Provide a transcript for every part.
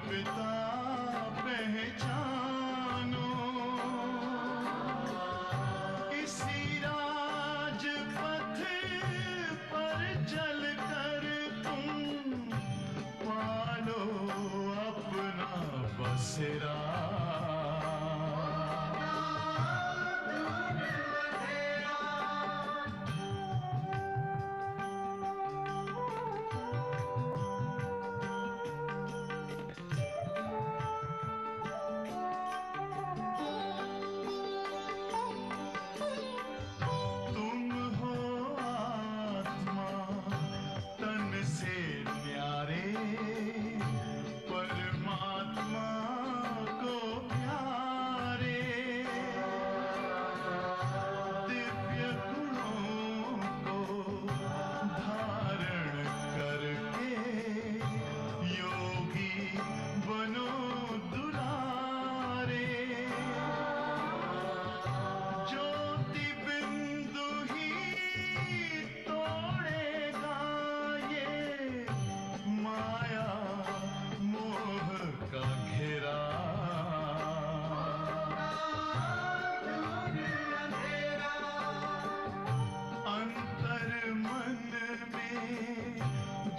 पिता पहचानो, इसी राजपथ पर चलकर तुम पालो अपना बसेरा।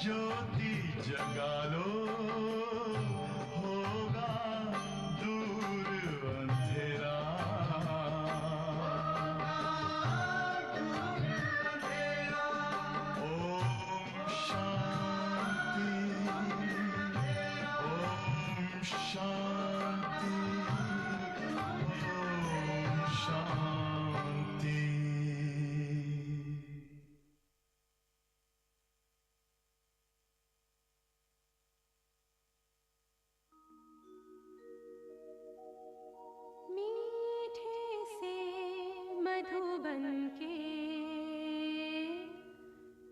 ज्योति जगा लो, होगा दूर अंधेरा। ओम शांति, ओम शांति, ओम शांति। मधुबन के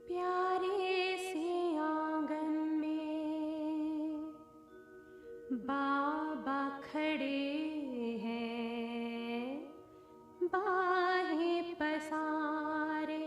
प्यारे से आंगन में बाबा खड़े हैं, बाहें पसारे।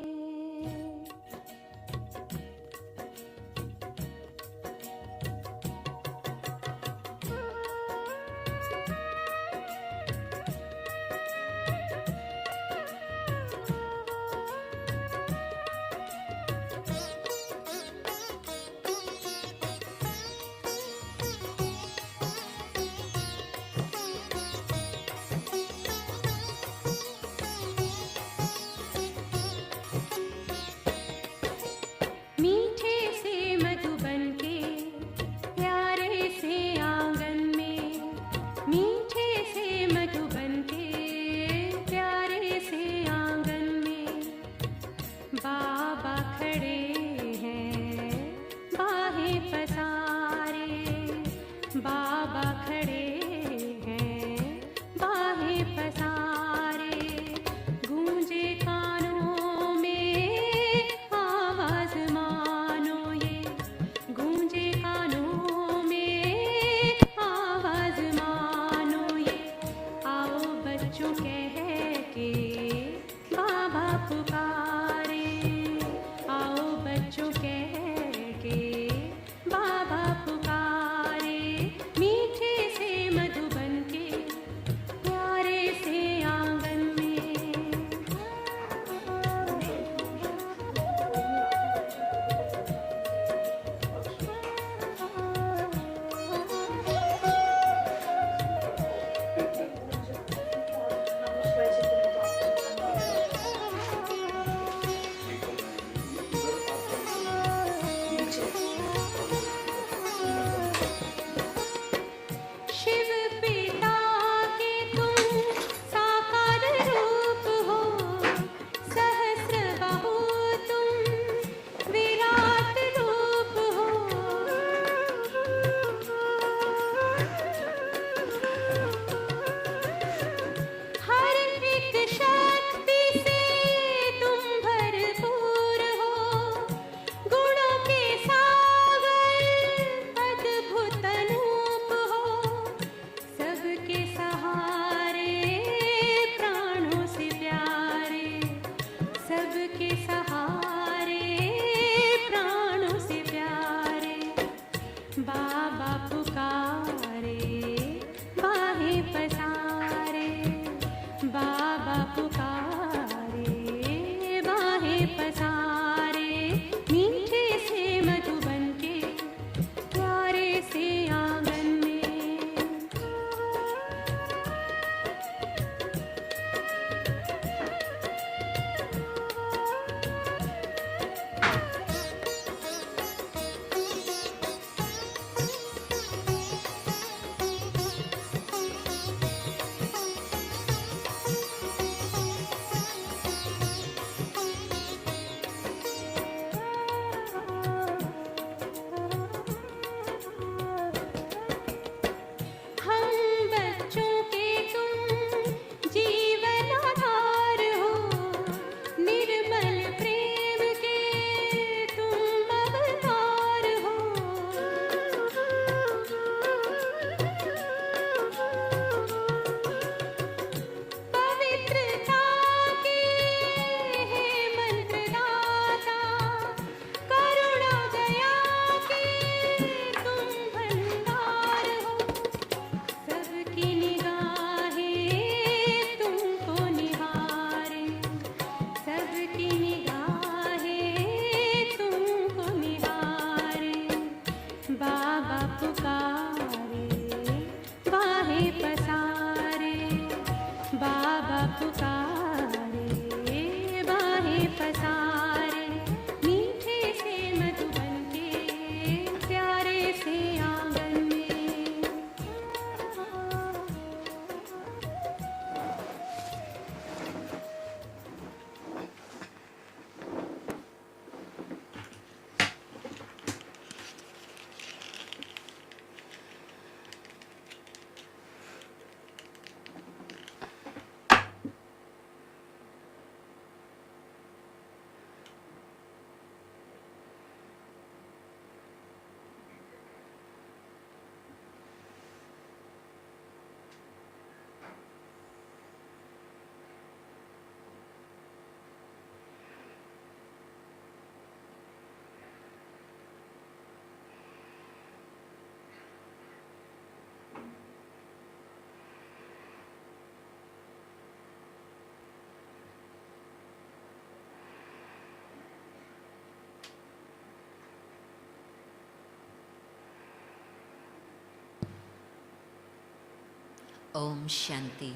Om Shanti.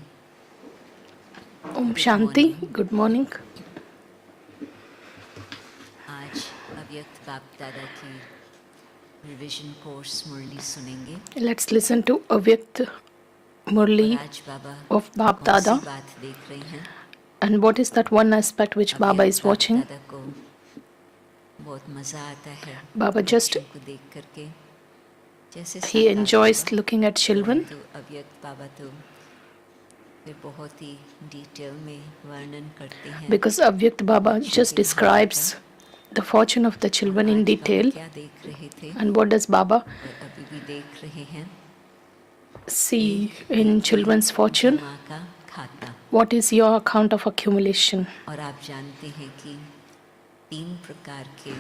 Om Shanti. Good morning. आज अव्यक्त बाप दादा की रिविजन कोर्स मुरली सुनेंगे. Let's listen to Avyakt Murli और आज बाबा of Bap कौन सी Dada. बात देख रहे हैं? And what is that one aspect which Baba is अव्यक्त बाप watching? दादा को बहुत मजा आता है Baba just बच्चों को देख करके. जैसे he साकार enjoys Baba, looking at children परंतु अव्यक्त बाबा तो वे बहुत ही डिटेल में वर्णन करते हैं. because Avyakt Baba just describes the fortune of the children in आज बाबा detail. क्या देख रहे थे And what does Baba और अभी भी देख रहे हैं? see in children's fortune? जमा का खाता. What is your account of accumulation? और आप जानते हैं कि 3 प्रकार के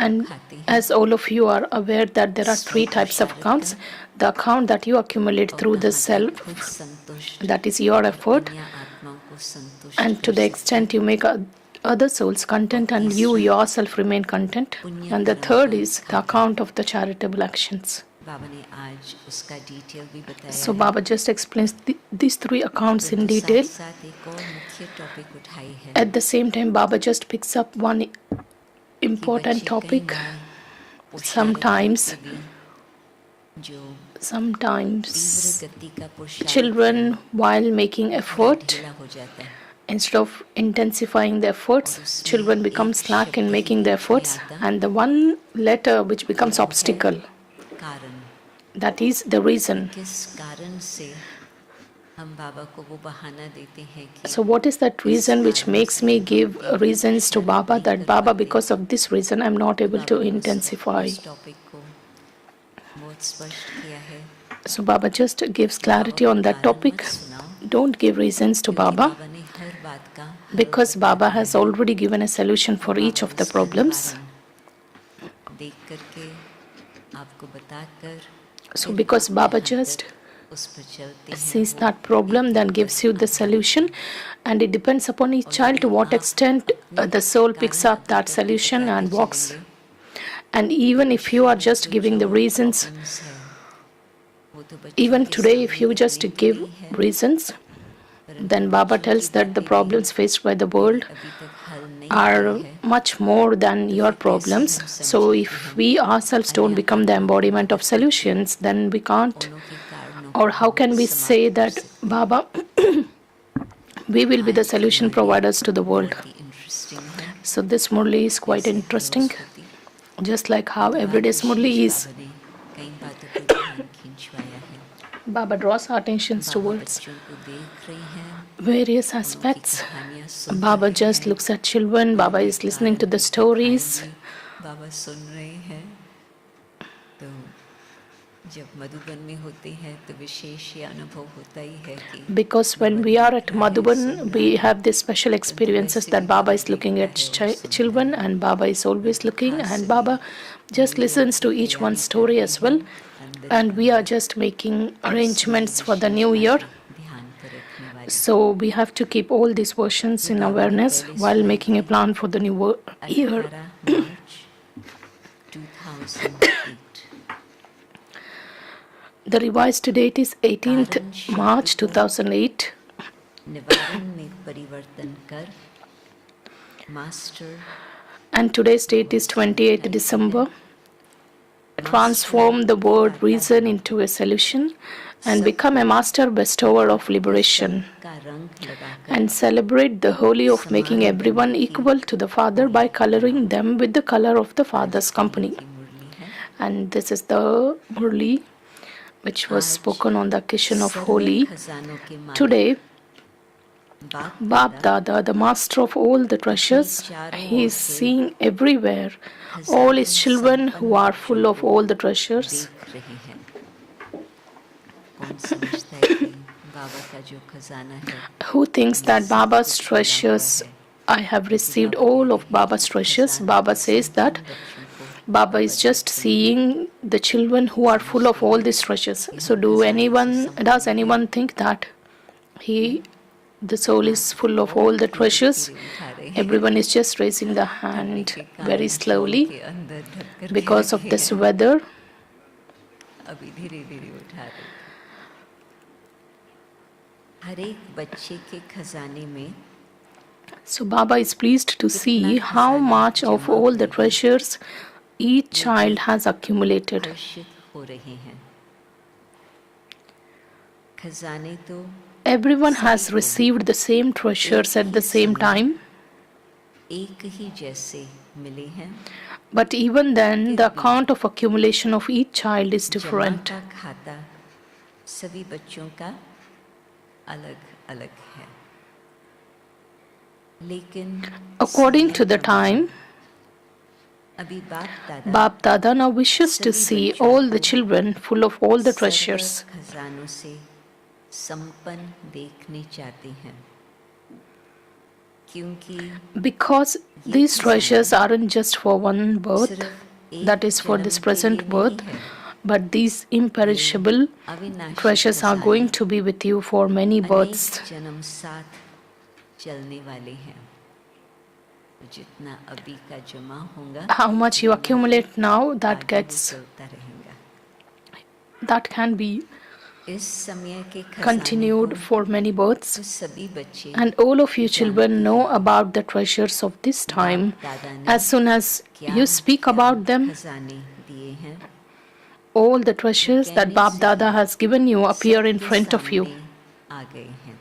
And खाते हैं. as all of you are aware that there are 3 types of accounts. The account that you accumulate और through the कहाँ self, खुद संतुष्ट that is your effort, अन्य आत्माओं को संतुष्ट and to कर the सकें. extent you make other souls content and you yourself remain content. And the third is the account of the charitable actions. बाबा ने आज उसका डिटेल भी बताया So है. Baba just explains these 3 accounts in परंतु detail. साथ-साथ एक और मुख्य टॉपिक उठाई है At the same time, Baba just picks up one कि important बच्चे topic. कई बार पुरुषार्थ Sometimes, करके भी जो तीव्र sometimes गति का पुरुषार्थ children, while making है, effort, ढीला हो जाता है. instead of intensifying the efforts, children become slack in making the efforts, and the one letter which becomes obstacle, कारण that is the reason. किस कारण से हम बाबा को वो बहाना देते हैं कि So what is that reason which makes me give reasons to Baba that Baba, because of this reason I'm not able to intensify? इस टॉपिक को बहुत स्पष्ट किया है. So Baba just gives clarity on that topic. Don't give reasons to Baba, बाबा ने हर बात का because Baba has already given a solution for each of the problems. देख करके आपको बताकर So because Baba just उस पर चलते हैं. sees that problem, then gives you the solution, and it depends upon each child to what extent the soul picks up that solution and walks. And even if you are just giving the reasons, even today if you just give reasons, then Baba tells that the problems faced by the world are much more than your problems. So if we ourselves don't become the embodiment of solutions, then we can't, or how can we say that Baba, we will be the solution providers to the world? So this Murli is quite interesting, just like how everyday's Murli is. Baba draws our attention towards various aspects. Baba just looks at children. Baba is listening to the stories. बाबा सुन रहे हैं. तो जब मधुबन में होते हैं तो विशेष ये अनुभव होता ही है कि Because when we are at Madhuban, we have these special experiences that Baba is looking at children, and Baba is always looking, and Baba just listens to each one's story as well. And we are just making arrangements for the new year. ध्यान पर रखने वाले. So we have to keep all these versions in awareness while making a plan for the new year. 18 March 2008. The revised date is 18th March 2008. निवारण में परिवर्तन कर master And today's date is 28th December. Transform the word reason into a solution and become a master bestower of liberation. का रंग लगाकर And celebrate the holy of making everyone equal to the Father by coloring them with the color of the Father's company. की मुरली है. And this is the Murli which was spoken on the occasion of Holi. खजानों के मालिक Today, बाप Bap Dada, the master of all the treasures, he is seeing everywhere all his children who are full of all the treasures. देख रहे हैं. कौन समझता है कि बाबा का जो खजाना है Who thinks that Baba's treasures, I have received all of Baba's treasures? Baba says that Baba is just seeing the children who are full of all these treasures. So does anyone think that the soul is full of all the treasures? Everyone is just raising the hand very slowly के अंदर ढक कर because of this weather. अभी धीरे धीरे उठा रहे. हर एक बच्चे के खजाने में So Baba is pleased to see how much of all the treasures each child has accumulated. हर्षित हो रहे हैं। खजाने तो Everyone has received the same treasures at the same time, एक ही जैसे मिले हैं, but even then the account of accumulation of each child is जमा different. का खाता सभी बच्चों का अलग अलग है। लेकिन According to the time, अभी बाप दादा Bap Dada now wishes to see all the children full of all the treasures, खजानों से संपन्न देखने चाहते हैं, क्योंकि because these treasures aren't just for one birth, सिर्फ एक that is for this जन्म के present लिए birth, नहीं है, but these imperishable अविनाशी treasures are खजाने going to be with you for many births. अनेक जन्म साथ चलने वाले हैं। तो जितना अभी का जमा होगा How much you accumulate now, that आगे भी gets, चलता रहेगा। that can be इस समय के खजाने continued को for many births. तो सभी बच्चे And all of you children know about the treasures of this time. As soon as you speak about them, खजाने दिए हैं, all the treasures that Bap Dada has given you appear in सबके front of you. सामने आ गए हैं।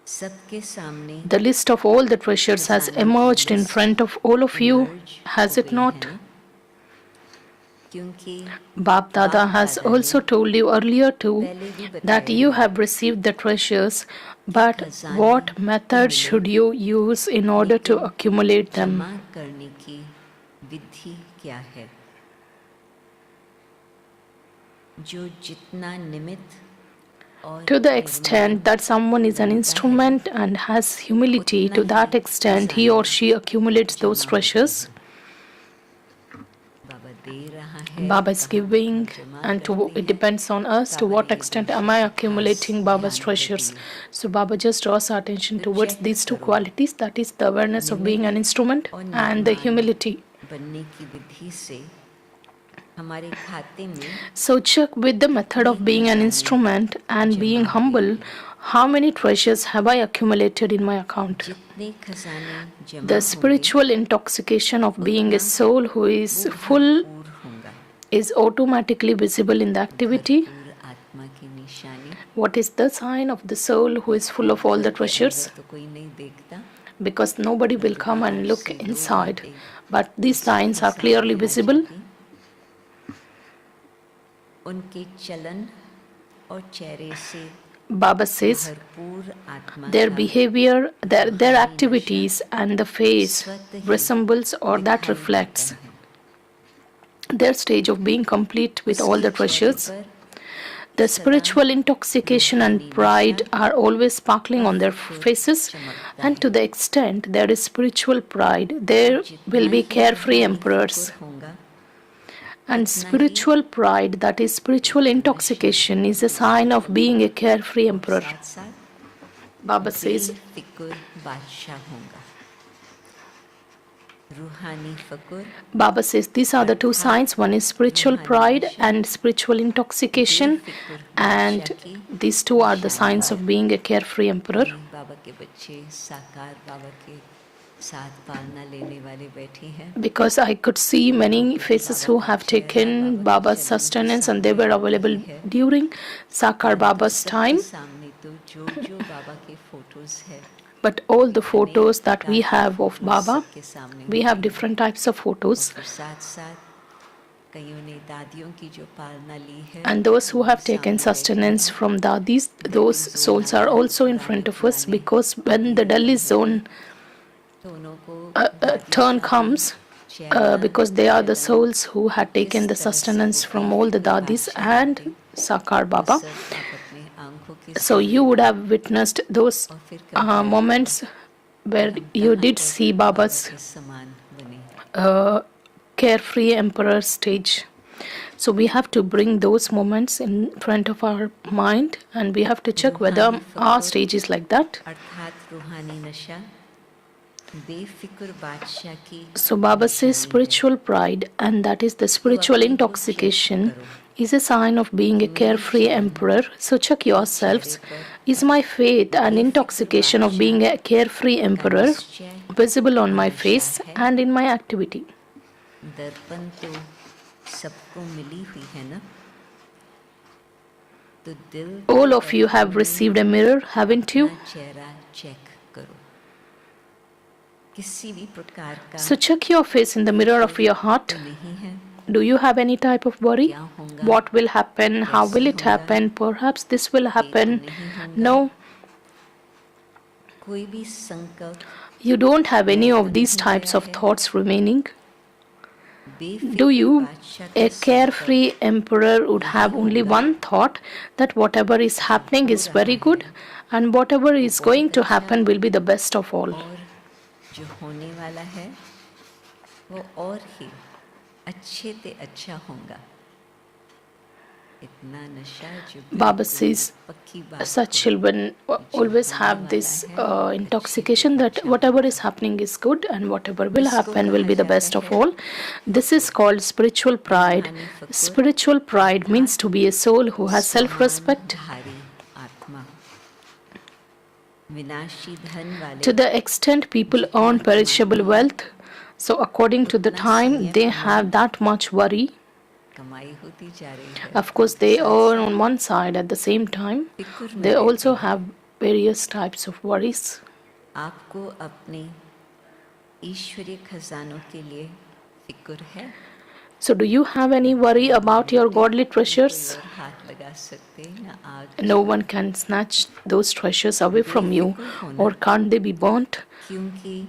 सबके सामने The list of all the treasures has emerged in front of all of you, has it not? क्योंकि Bap Dada has also told you earlier too that you have received the treasures, but what method should you use in order to accumulate them? जमा करने की विधि क्या है? जो जितना निमित्त और To the extent that someone is an instrument and has humility, to that extent he or she accumulates those treasures. बाबा दे रहा है, Baba is giving, and it depends on us to what extent am I accumulating Baba's treasures. So Baba just draws our attention towards these two qualities, that is the awareness of being an instrument and the humility. बनने की विधि से हमारे खाते में So check with the method of being an instrument and being humble, how many treasures have I accumulated in my account? जितने खजाने जमा The spiritual intoxication of being a soul who is full पूर्ण होगा। is automatically visible in the activity. पूर्ण आत्मा की निशानी What is the sign of the soul who is full of all the treasures? तो कोई नहीं देखता, Because nobody will come and look inside, but these signs are clearly visible. उनके चलन और चेहरे से Baba says भरपूर आत्मा their का behavior, their activities and the face resembles or that reflects their stage of being complete with all the treasures. The spiritual intoxication and pride are always sparkling on their faces, and to the extent there is spiritual pride, there will be carefree emperors. होगा, And spiritual pride, that is spiritual intoxication, is a sign of being a carefree emperor. साथ साथ Baba says, बेफिक्र बादशाह होगा। रूहानी फकुर Baba says these are the two signs. One is spiritual pride and spiritual intoxication, and these two are the signs of being a carefree emperor. बाबा के बच्चे साकार बाबा के साथ पालना लेने वाले बैठे हैं। Because I could see many faces who have taken Baba's sustenance and they were available during Sakar Baba's time. सामने तो जो जो बाबा के फोटोज है, But all the photos that we have of Baba, के सामने we have different types of photos. और साथ साथ कईयों ने दादियों की जो पालना ली है, And those who have taken sustenance from Dadis, those souls are also in front of us, because when the Delhi zone दोनों को turn comes, because they are the souls who had taken the sustenance from all the Dadis and Sakar Baba. सब आप अपने आंखों के So you would have witnessed those moments where you did see Baba's के समान बने। carefree emperor stage. So we have to bring those moments in front of our mind, and we have to check whether our stage is like that. अर्थात रूहानी नशा बेफिक्र बादशाह की So Baba says spiritual pride, and that is the spiritual intoxication, is a sign of being a carefree emperor. So check yourselves. Is my faith an intoxication of being a carefree emperor visible on my face and in my activity? दर्पण तो सबको मिली हुई है ना, तो दिल All of you have received a mirror, haven't you? चेहरा check करो, किसी भी प्रकार का So check your face in the mirror of your heart. नहीं है. Do you have any type of worry? क्या होगा, What will happen? How will it कैसे होगा, happen? Perhaps this will happen. नहीं होगा. No, कोई भी संकल्प you don't have any of these types of thoughts remaining. Do you, a carefree emperor, would have only one thought that whatever is happening is very good and whatever is going to happen will be the best of all. और जो होने वाला है वो और ही अच्छे से अच्छा होगा. इतना नशा जो Baba says पक्की बात such children always have this intoxication that whatever is happening is good and whatever will happen will be the best of all. This is called spiritual pride. Spiritual pride means to be a soul who has self-respect. धारी आत्मा. विनाशी धन वाले To the extent people earn perishable wealth, so according to the time they have that much worry. कमाई होती जा रही है. Of course, they earn on one side at the same time. They also have various types of worries. आपको अपने ईश्वरीय खजानों के लिए फिक्र है. So, do you have any worry about your godly treasures? और हाथ लगा सकते ना आग, No one can snatch those treasures away from you, or can't they be burnt? क्योंकि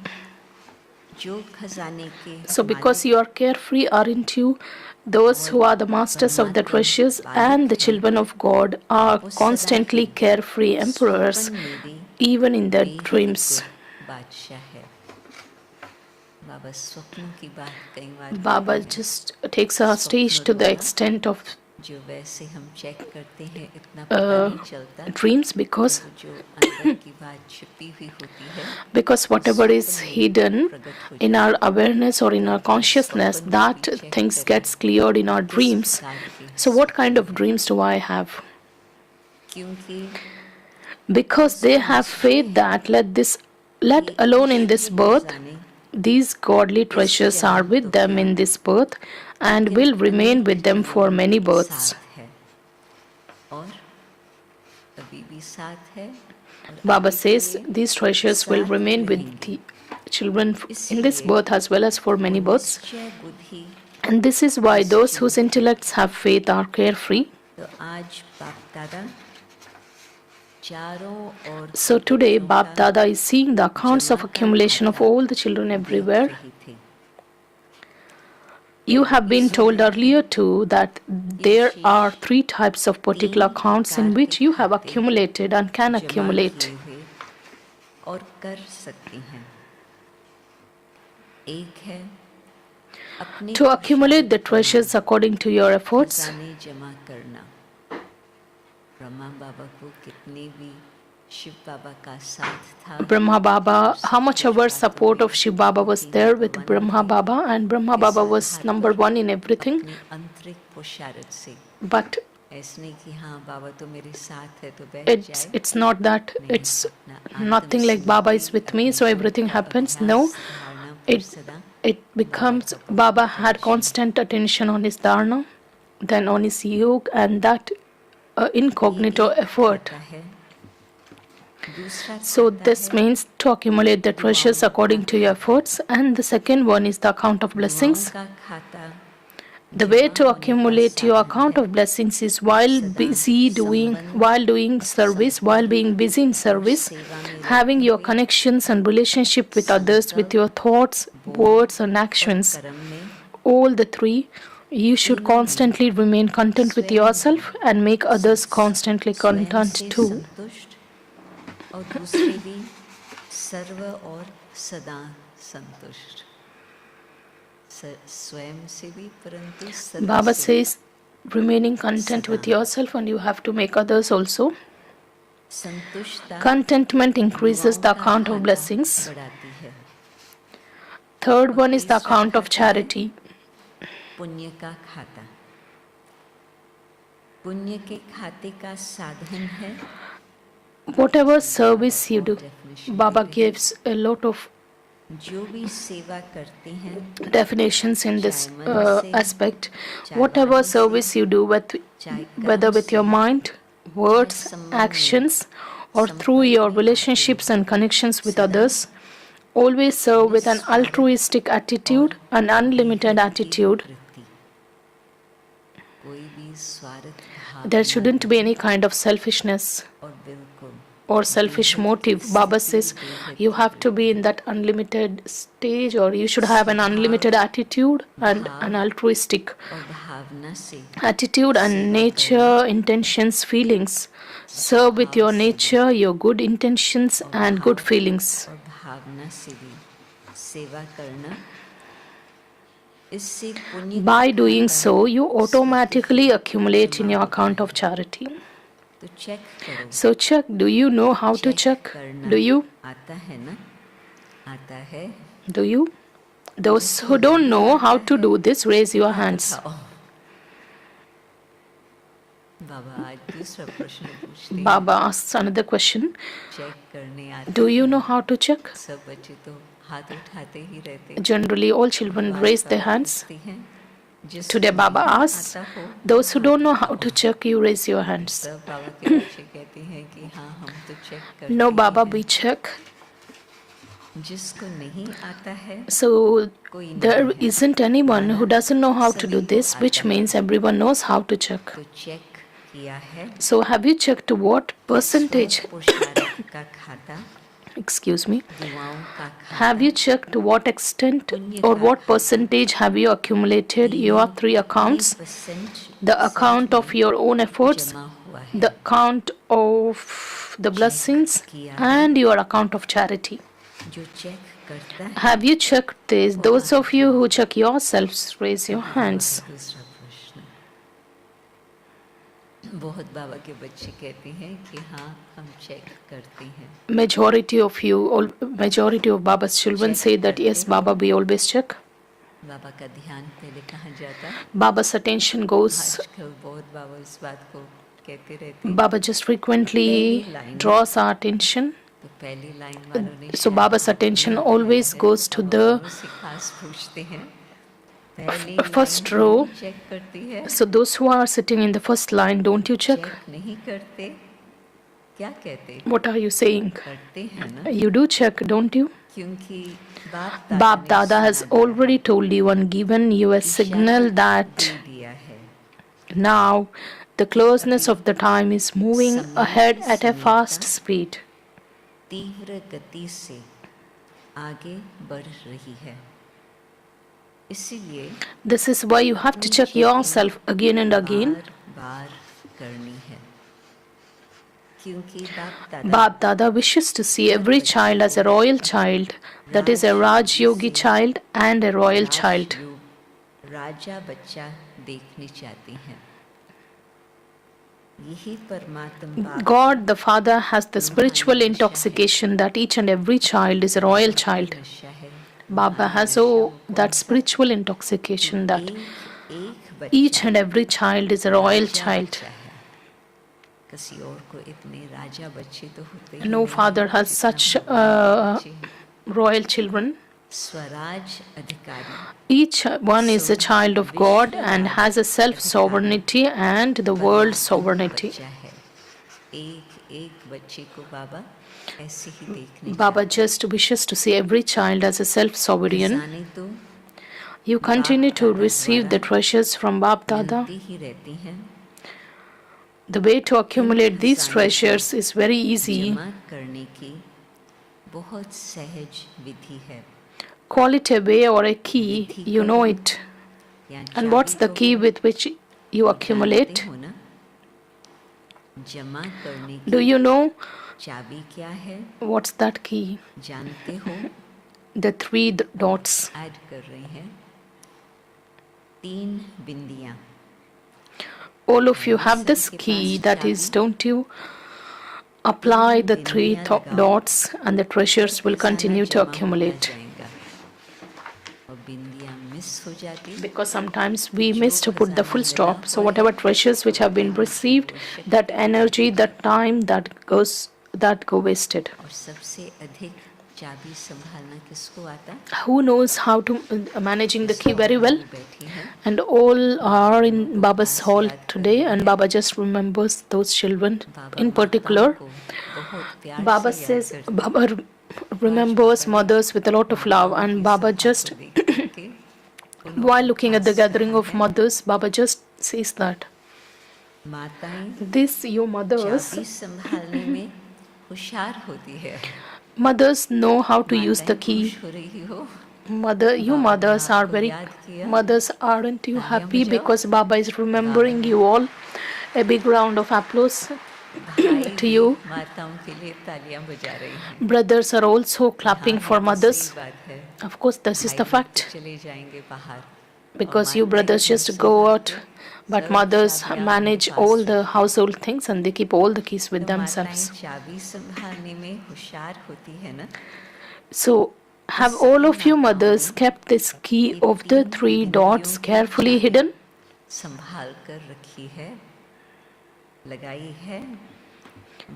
जो खजाने के So, because you are carefree, aren't you? Those who are the masters of the treasures and the children of God are constantly carefree emperors, even in their dreams. बादशाह है. बाबा स्वप्नों की बात कई बार Baba just takes a stage to the extent of जो वैसे हम check करते हैं इतना पता नहीं चलता. dreams because जो अंदर की बात छिपी हुई होती है, whatever is hidden in our awareness or in our consciousness, that things gets cleared in our dreams. So what kind of dreams do I have? क्योंकि Because they have faith that let alone in this birth, these godly treasures are with them in this birth and will remain with them for many births. साथ है और अभी भी साथ है. और Baba अभी says के लिए these treasures will remain with the children in this birth as well as for many births. निश्चय बुद्धि. And this is why those whose intellects have faith are carefree. तो आज बाप दादा चारों ओर So today, Bap Dada is seeing the accounts of accumulation of all the children everywhere. रही थी. You have been told earlier too that there are 3 types of particular accounts in which you have accumulated and can जमा accumulate. किए हुए और कर सकती हैं. एक है अपने To accumulate the treasures according to your efforts. खजाने जमा करना. ब्रह्मा बाबा को कितने भी शिव बाबा का साथ था. Brahma Baba, how much ever support of Shiv Baba was there with Brahma Baba, and Brahma Baba was number 1 in everything. अपनी आंतरिक पुरुषार्थ से But ऐसे नहीं कि हाँ बाबा तो मेरे साथ है तो बैठ जाए. it's not that it's nothing like Baba is with me, so everything happens. No, it becomes Baba had constant attention on his dharna, then on his yoga, and that incognito effort. है. दूसरा So this means to accumulate the treasures according to your efforts, and the second one is the account of blessings. का खाता The way to accumulate your account of blessings is while doing service, while being busy in service, having your connections and relationship with others with your thoughts, words and actions. कर्म में All the 3, you should constantly remain content with yourself and make others constantly content से too. संतुष्ट और दूसरे भी सर्व और सदा संतुष्ट. स्वयं से भी परंतु सदा Baba से says remaining content with yourself, and you have to make others also. संतुष्टता Contentment increases the account of blessings. बढ़ाती है. Third one is the account of charity. पुण्य का खाता पुण्य के खाते का साधन है. Whatever service you do, Baba gives a lot of जो भी सेवा करते हैं, definitions in this aspect. Whatever service you do, whether with your mind, words, actions, or through your relationships and connections with others, always serve with an altruistic attitude, an unlimited attitude. कोई भी स्वार्थ भाव There shouldn't be any kind of selfishness और बिल्कुल or selfish motive. Baba says you have to be in that unlimited stage, or you should have an unlimited attitude and an altruistic और भावना से attitude and nature, intentions, feelings. Serve with your nature, your good intentions and good feelings. और भावना से भी सेवा करना. इससे पुण्य By doing so, you automatically accumulate in your account of charity. तो चेक करो. So check. Do you know how to check? करना Do you? आता है ना? आता है. Do you? Those who don't know how to do this, raise your hands. आओ. बाबा आज दूसरा प्रश्न पूछते हैं. Baba asks another question. Check करने आते Do you know how to check? सब बच्चे तो हाथ उठाते ही रहते. Generally, all children raise their hands. पूछते हैं. जिसको Today, Baba नहीं asks, आता हो, those who don't know how to check, you raise your hands. सब बाबा के बच्चे कहते हैं कि हाँ हम तो चेक करते No, ही Baba, हैं. we check. जिसको नहीं आता है So, कोई there नहीं है. isn't anyone who doesn't know how to do this, which means everyone knows how to check. तो चेक किया है. So, have you checked what percentage? पुरुषार्थ का खाता, Excuse me. दुआओं का खाता, Have you checked what extent or what percentage have you accumulated your three accounts? 3% The account of your own efforts, जमा हुआ है. the account of the blessings, and your account of charity. जो check करता है. Have you checked this? Those of you who check yourselves, raise your hands. दूसरा प्रश्न. बहुत बाबा के बच्चे कहते हैं कि हाँ हम चेक करते हैं. Majority of Baba's children say that yes, Baba, we always check. बाबा का ध्यान पहले कहाँ जाता. Baba's attention goes. आजकल बहुत बाबा इस बात को कहते रहते हैं. Baba just frequently draws our attention. तो पहली लाइन वालों ने So Baba's attention always goes to the से खास पूछते हैं. पहली first लाइन row. चेक करती है. So those who are sitting in the first line, don't you check? Check नहीं करते. क्या कहते? What are you saying? करते हैं ना. You do check, don't you? क्योंकि Bab Dada has already told you and given you a signal that दिया है. now the closeness of the time is moving ahead at a fast speed. तीव्र गति से आगे बढ़ रही है. इसीलिए This is why you have to check yourself again and again. बार करनी है. क्योंकि बाप दादा Bab Dada wishes to see every child as a royal child, that is a Raj Yogi child and a royal child. राजा बच्चा देखने चाहते हैं. यही परमात्मा बाप God the Father has the spiritual intoxication that each and every child is a royal child. नशा है. Baba has that spiritual intoxication that एक बच्चा each and every child is a royal child. बच्चा है. किसी और को इतने राजा बच्चे तो होते ही No नहीं. father has such बच्चे. royal children. स्वराज अधिकारी. Each one is a child of God and has a self-sovereignty and the world sovereignty. बच्चा है. एक एक बच्चे को बाबा ऐसे ही देखने Baba just wishes to see every child as a self-sovereign. जाने तो You continue to receive the treasures from Bab Dada. मिलती ही रहती हैं. The way to accumulate these treasures is very easy. जमा करने की बहुत सहज विधि है. Call it a way or a key, you know it. या And what's the key with which you accumulate? जानते हो ना? जमा करने Do की you know चाबी क्या है? what's that key? जानते हो? The three dots. ऐड कर रहे हैं. 3 बिंदियां. All of you have this key, that is, don't you? Apply the three dots and the treasures will continue to accumulate. और बिंदियां मिस मिस हो जाती, because sometimes we miss to put the full stop. So whatever treasures which have been received, that energy, that time that go wasted. और सबसे अधिक चाबी संभालना किसको आता? Who knows how to managing the key very well? बैठी हैं, And all are in Baba's hall today, and Baba just remembers those children in particular. बहुत प्यार Baba से याद says, करते Baba remembers mothers with a lot of love, and Baba just, हैं। while looking at the gathering of mothers, Baba just says that माताएं this, you mothers, चाबी संभालने में होशियार होती है। mothers know how to use the माताएं key. खुश हो रही हो, Mother, you mothers are very, mothers, aren't you happy because Baba is remembering you all? A big round of applause भाई to you. माताओं के लिए तालियां बजा रही हैं। Brothers are also clapping for mothers. सही बात है, Of course, this is the भाई fact, चले जाएंगे बाहर, because you brothers just go out, but mothers manage all the household things and they keep all the keys with तो themselves. माताएं चाबी संभालने में होशियार होती है ना। So, have all of you mothers kept this key of the 3 dots carefully hidden? संभाल कर रखी है, लगाई है,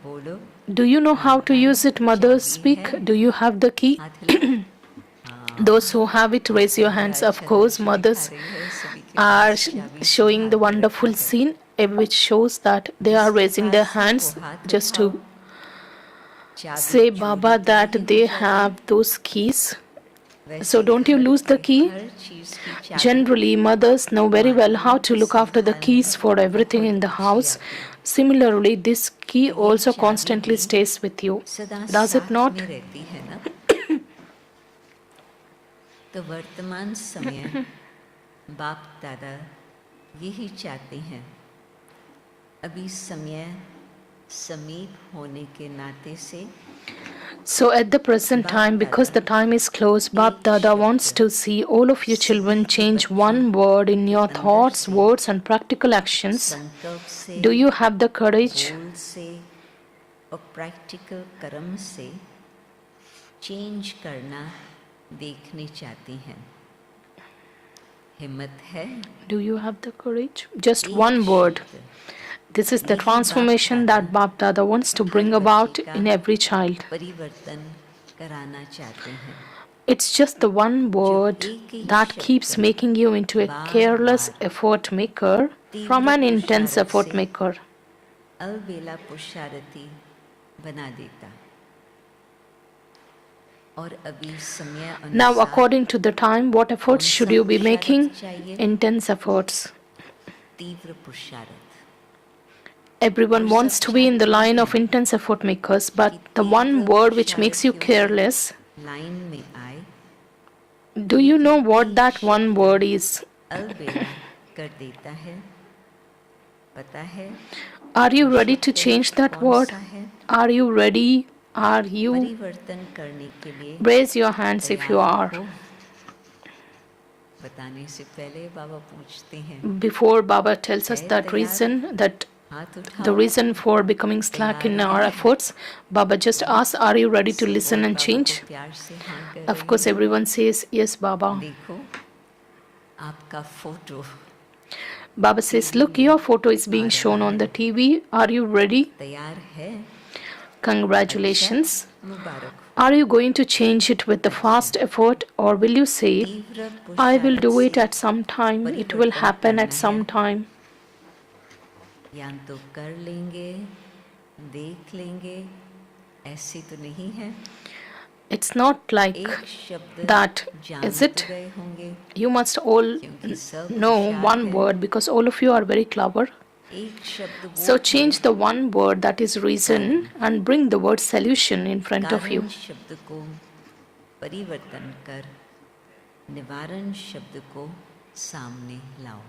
बोलो Do you know how to use it, mothers? Speak. Do you have the key? हाथ हिलाओ। Those who have it, raise your hands. Of course, mothers are showing the wonderful scene, which shows that they are raising their hands just to say Baba that they have those keys. So don't you lose the key? Generally, mothers know very well how to look after the keys for everything in the house. Similarly, this key also constantly stays with you. Does it not? रहती है ना। तो वर्तमान समय बाप दादा यही चाहते हैं, अभी समय समीप होने के नाते से So at the present time, because the time is close, Bap Dada wants to see all of you children change one word in your thoughts, words and practical actions. संकल्प से, Do you have the courage? बोल से और practical कर्म से change करना देखनी चाहती हैं। हिम्मत है? Do you have the courage? Just one word. This is the transformation that Bap Dada wants to bring about in every child. परिवर्तन कराना चाहते हैं। It's just the one word that keeps making you into a careless effort maker from an intense effort maker. अलबेला पुरुषार्थी बना देता। और अभी समय Now, अनुसार according to the time, what efforts should you be making? Intense efforts. तीव्र पुरुषार्थ, Everyone wants to be in the line of intense effort makers, but the one word which makes you careless, line में आए, do you know what that one word is? अलबेला कर देता है। पता है Are you ready to change that कौन word? सा है? Are you ready? Are you? परिवर्तन करने के लिए Raise your hands if you तैयार are. हो। बताने से पहले बाबा पूछते हैं, Before Baba tells us that reason, that हाथ उठाओ। the reason for becoming slack in our efforts, Baba just asks, are you ready to listen and Baba change? को प्यार से हाँ कर Of रही course, हैं। everyone says, yes, Baba. देखो आपका photo Baba says, look, your photo is being shown on the TV. Are you ready? तैयार है? Congratulations. मुबारक हो। Are you going to change it with the fast effort, or will you say, तीव्र I will do पुरुषार्थ it at some time, it will happen at some time? से या तो कर लेंगे, देख लेंगे, ऐसी तो नहीं है। It's not like एक शब्द that, जान is तो it? गए होंगे, You must all क्योंकि सब know होशियार one हैं। word because all of you are very clever. एक शब्द वो So change the one word that is reason and bring the word solution in front of you. कारण शब्द को परिवर्तन कर निवारण शब्द को सामने लाओ।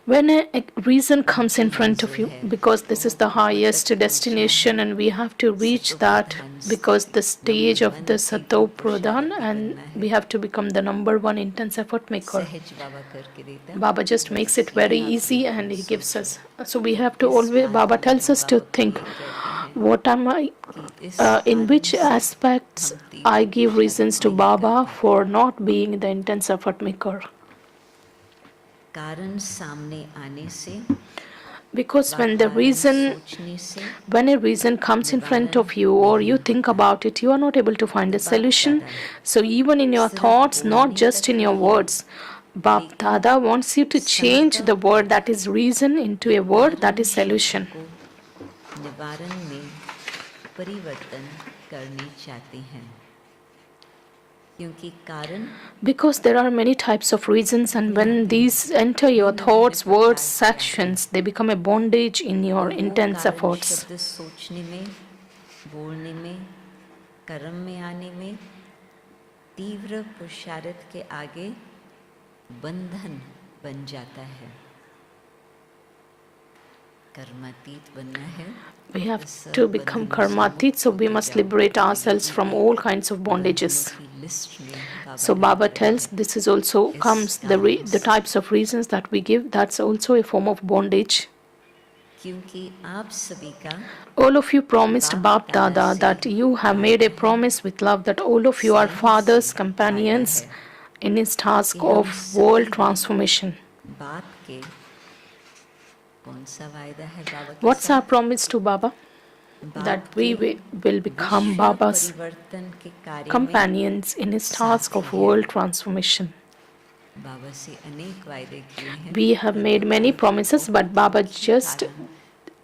When a reason comes in front of you, because this is the highest destination and we have to reach that because the stage of the Sato Pradhan, and we have to become the number one intense effort maker. सहज बाबा करके देता। Baba just makes it very easy and he gives us. So we have to always, Baba tells us to think, what am I, कि इस in which कारण से aspects हम I तीव्र give reasons to नहीं Baba करते। for not being the intense effort maker. कारण सामने आने से, Because when the वातावरण reason, सोचने से, when a reason comes in front निवारण of you or you नहीं think होता। about it, you are not able to find तो a बाप solution. दादा So even in your सिर्फ thoughts, not बोलने just तक in your नहीं, words, Bap लेकिन Dada wants you to change the संकल्प word that is reason into a word that कारण is solution. शब्द को निवारण में परिवर्तन करने चाहते हैं, क्योंकि कारण Because there are many types of reasons, and when these enter your thoughts, words, actions, they become a bondage in your और वो intense कारण efforts. शब्द सोचने में, बोलने में, कर्म में आने में तीव्र पुरुषार्थ के आगे बंधन बन जाता है। कर्मातीत बनना है, We have सब to become बंधनों से karmatit, मुक्त so we होके must जाओ। liberate तो ये ourselves from भी all kinds of बंधनों bondages. की लिस्ट में बाबा So Baba डाल रहे tells हैं। this is also comes the types of reasons that we give. That's also a form of bondage. क्योंकि आप सभी का All of you promised Bap Dada that you have made a promise with love that all of you are fathers, companions in his task of world transformation. बाप के कौन सा वायदा है बाबा के What's our साथ? promise to Baba? That we will become विश्व Baba's परिवर्तन के कार्य में companions in his task साथी of हैं। world transformation. बाबा से अनेक वायदे किए हैं। We have made many promises, but Baba just,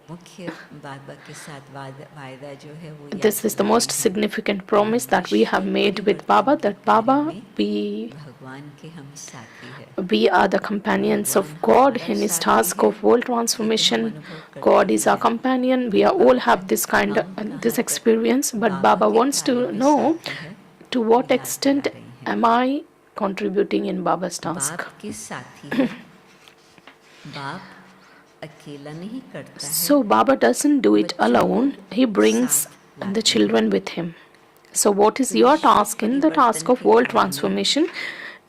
मुख्य बाबा के साथ वायदा जो है वो this is the most significant promise that we have made with Baba, that Baba, भगवान के हम साथी हैं। we are the companions of God in his task of world transformation. God is our companion. We are all have this kind of this experience, but Baba wants to know to what extent am I contributing in Baba's task. बाप के साथी हैं। बाप अकेला नहीं करता है। So Baba doesn't do it alone. He brings the children with him. So what is your task in the task of world transformation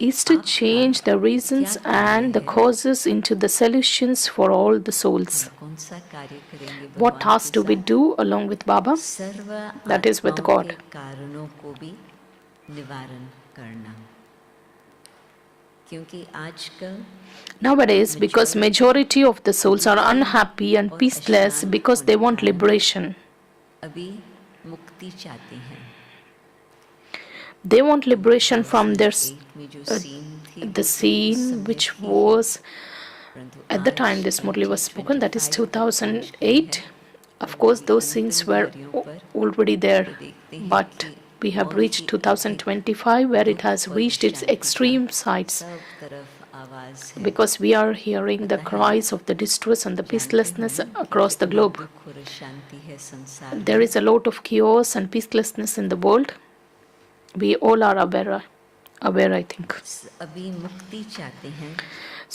is to change the reasons and the causes into the solutions for all the souls. कौन सा कार्य करेंगे What भगवान task के do we साथ? do along with Baba? Serve That is with आत्माओं God. के कारणों को भी निवारण करना, क्योंकि आजकल Nowadays, because majority of the souls are unhappy and peaceless because they want liberation. अभी मुक्ति चाहते हैं। They want liberation from their 2008 में जो scene थी, the scene which was at the time this Murli was spoken, that is 2008. Of course, those scenes were already there, but we have reached 2025 where it has reached its extreme sides, सब तरफ आवाज है। because we are hearing the cries of the distress and the peacelessness across the globe. दुख और शांति है संसार में। There is a lot of chaos and peacelessness in the world. We all are aware, I think. अभी मुक्ति चाहते हैं।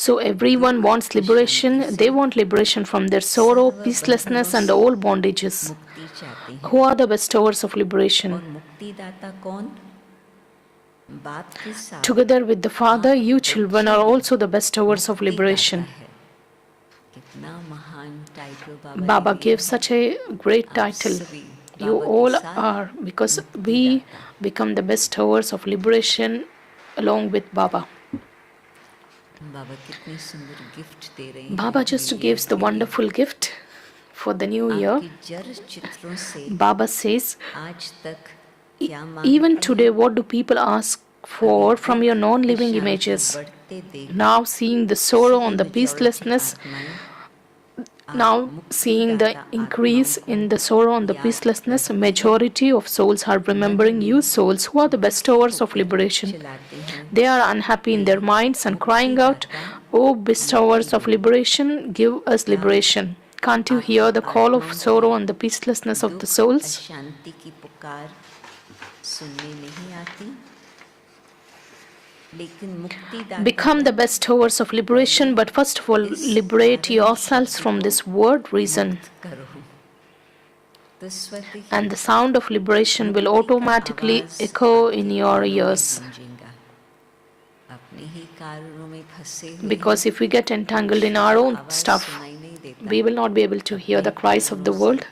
So everyone wants liberation. They want liberation from their sorrow, peacelessness, and all bondages. मुक्ति चाहते हैं। Who are the bestowers of और liberation? मुक्तिदाता कौन? बाप के साथ Together with the Father, you children are also the bestowers of मुक्तिदाता liberation. है। कितना महान टाइटल बाबा Baba ने gave दिया है। such a great title. सभी You बाबा के all साथ are, because we become the bestowers of liberation along with Baba. बाबा कितनी सुंदर गिफ्ट दे रहे हैं। Baba just gives the wonderful gift for the new year. आपकी जड़ चित्रों से Baba says, आज तक क्या even मांगते today, हैं? what do people ask for from your non-living images? बढ़ते देख Now seeing the sorrow and the majority peacelessness, आत्माएं now seeing the increase in the sorrow and the peacelessness, majority of souls are remembering you souls who are the bestowers of liberation. चलाते हैं। They are unhappy in their minds and crying out, "Oh, bestowers of liberation, give us liberation." Can't you hear the call of sorrow and the peacelessness of the दुख, souls? अशांति की पुकार सुनने नहीं आती, लेकिन मुक्तिदाता Become the bestowers of liberation, but first of all, liberate yourselves from this word reason. करो। तो स्वतः And the sound of liberation will automatically echo in your ears. गूंजेगा। अपने ही कारणों में फंसे हुए Because if we get entangled in our own आवाज stuff, सुनाई नहीं देता। we will not be able to hear the cries of the world.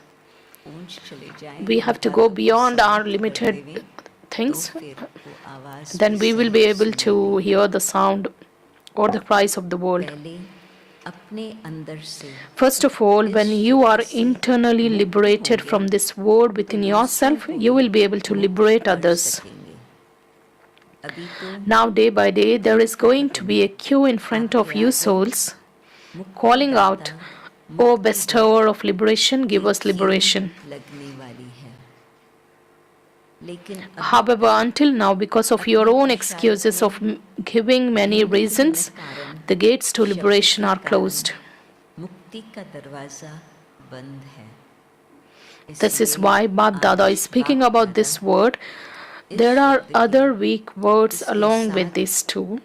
पूंछ चले जाएं, we have to go beyond our limited things, then we will be able to hear the sound or the cries of the world. First of all, when you are internally liberated from this world within yourself, you will be able to liberate others. Now, day by day, there is going to be a queue in front of you souls calling out, "O bestower of liberation, give us liberation." However, until now, because of your own excuses of giving many reasons, the gates to liberation are closed. This is why Bap Dada is speaking about this word. There are other weak words along with this too.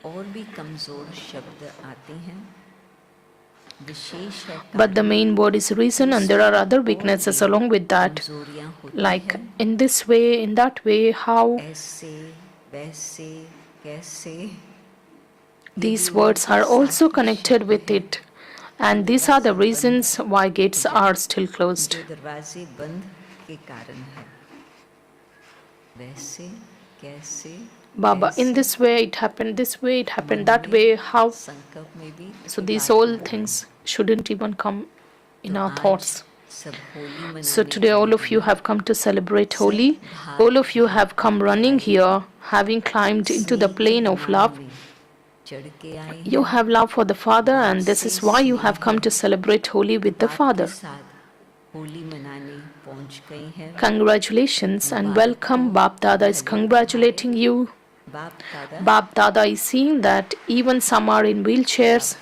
But the main word is reason, and there are other weaknesses along with that. Like in this way, in that way, how. These words are also connected with it. And these are the reasons why gates are still closed. Baba, in this way it happened, that way, how? So these all things shouldn't even come in our thoughts. So today all of you have come to celebrate Holi. All of you have come running here, having climbed into the plane of love. You have love for the Father, and this is why you have come to celebrate Holi with the Father. Congratulations and welcome. Bap Dada is congratulating you. Bap Dada is seeing that even some are in wheelchairs.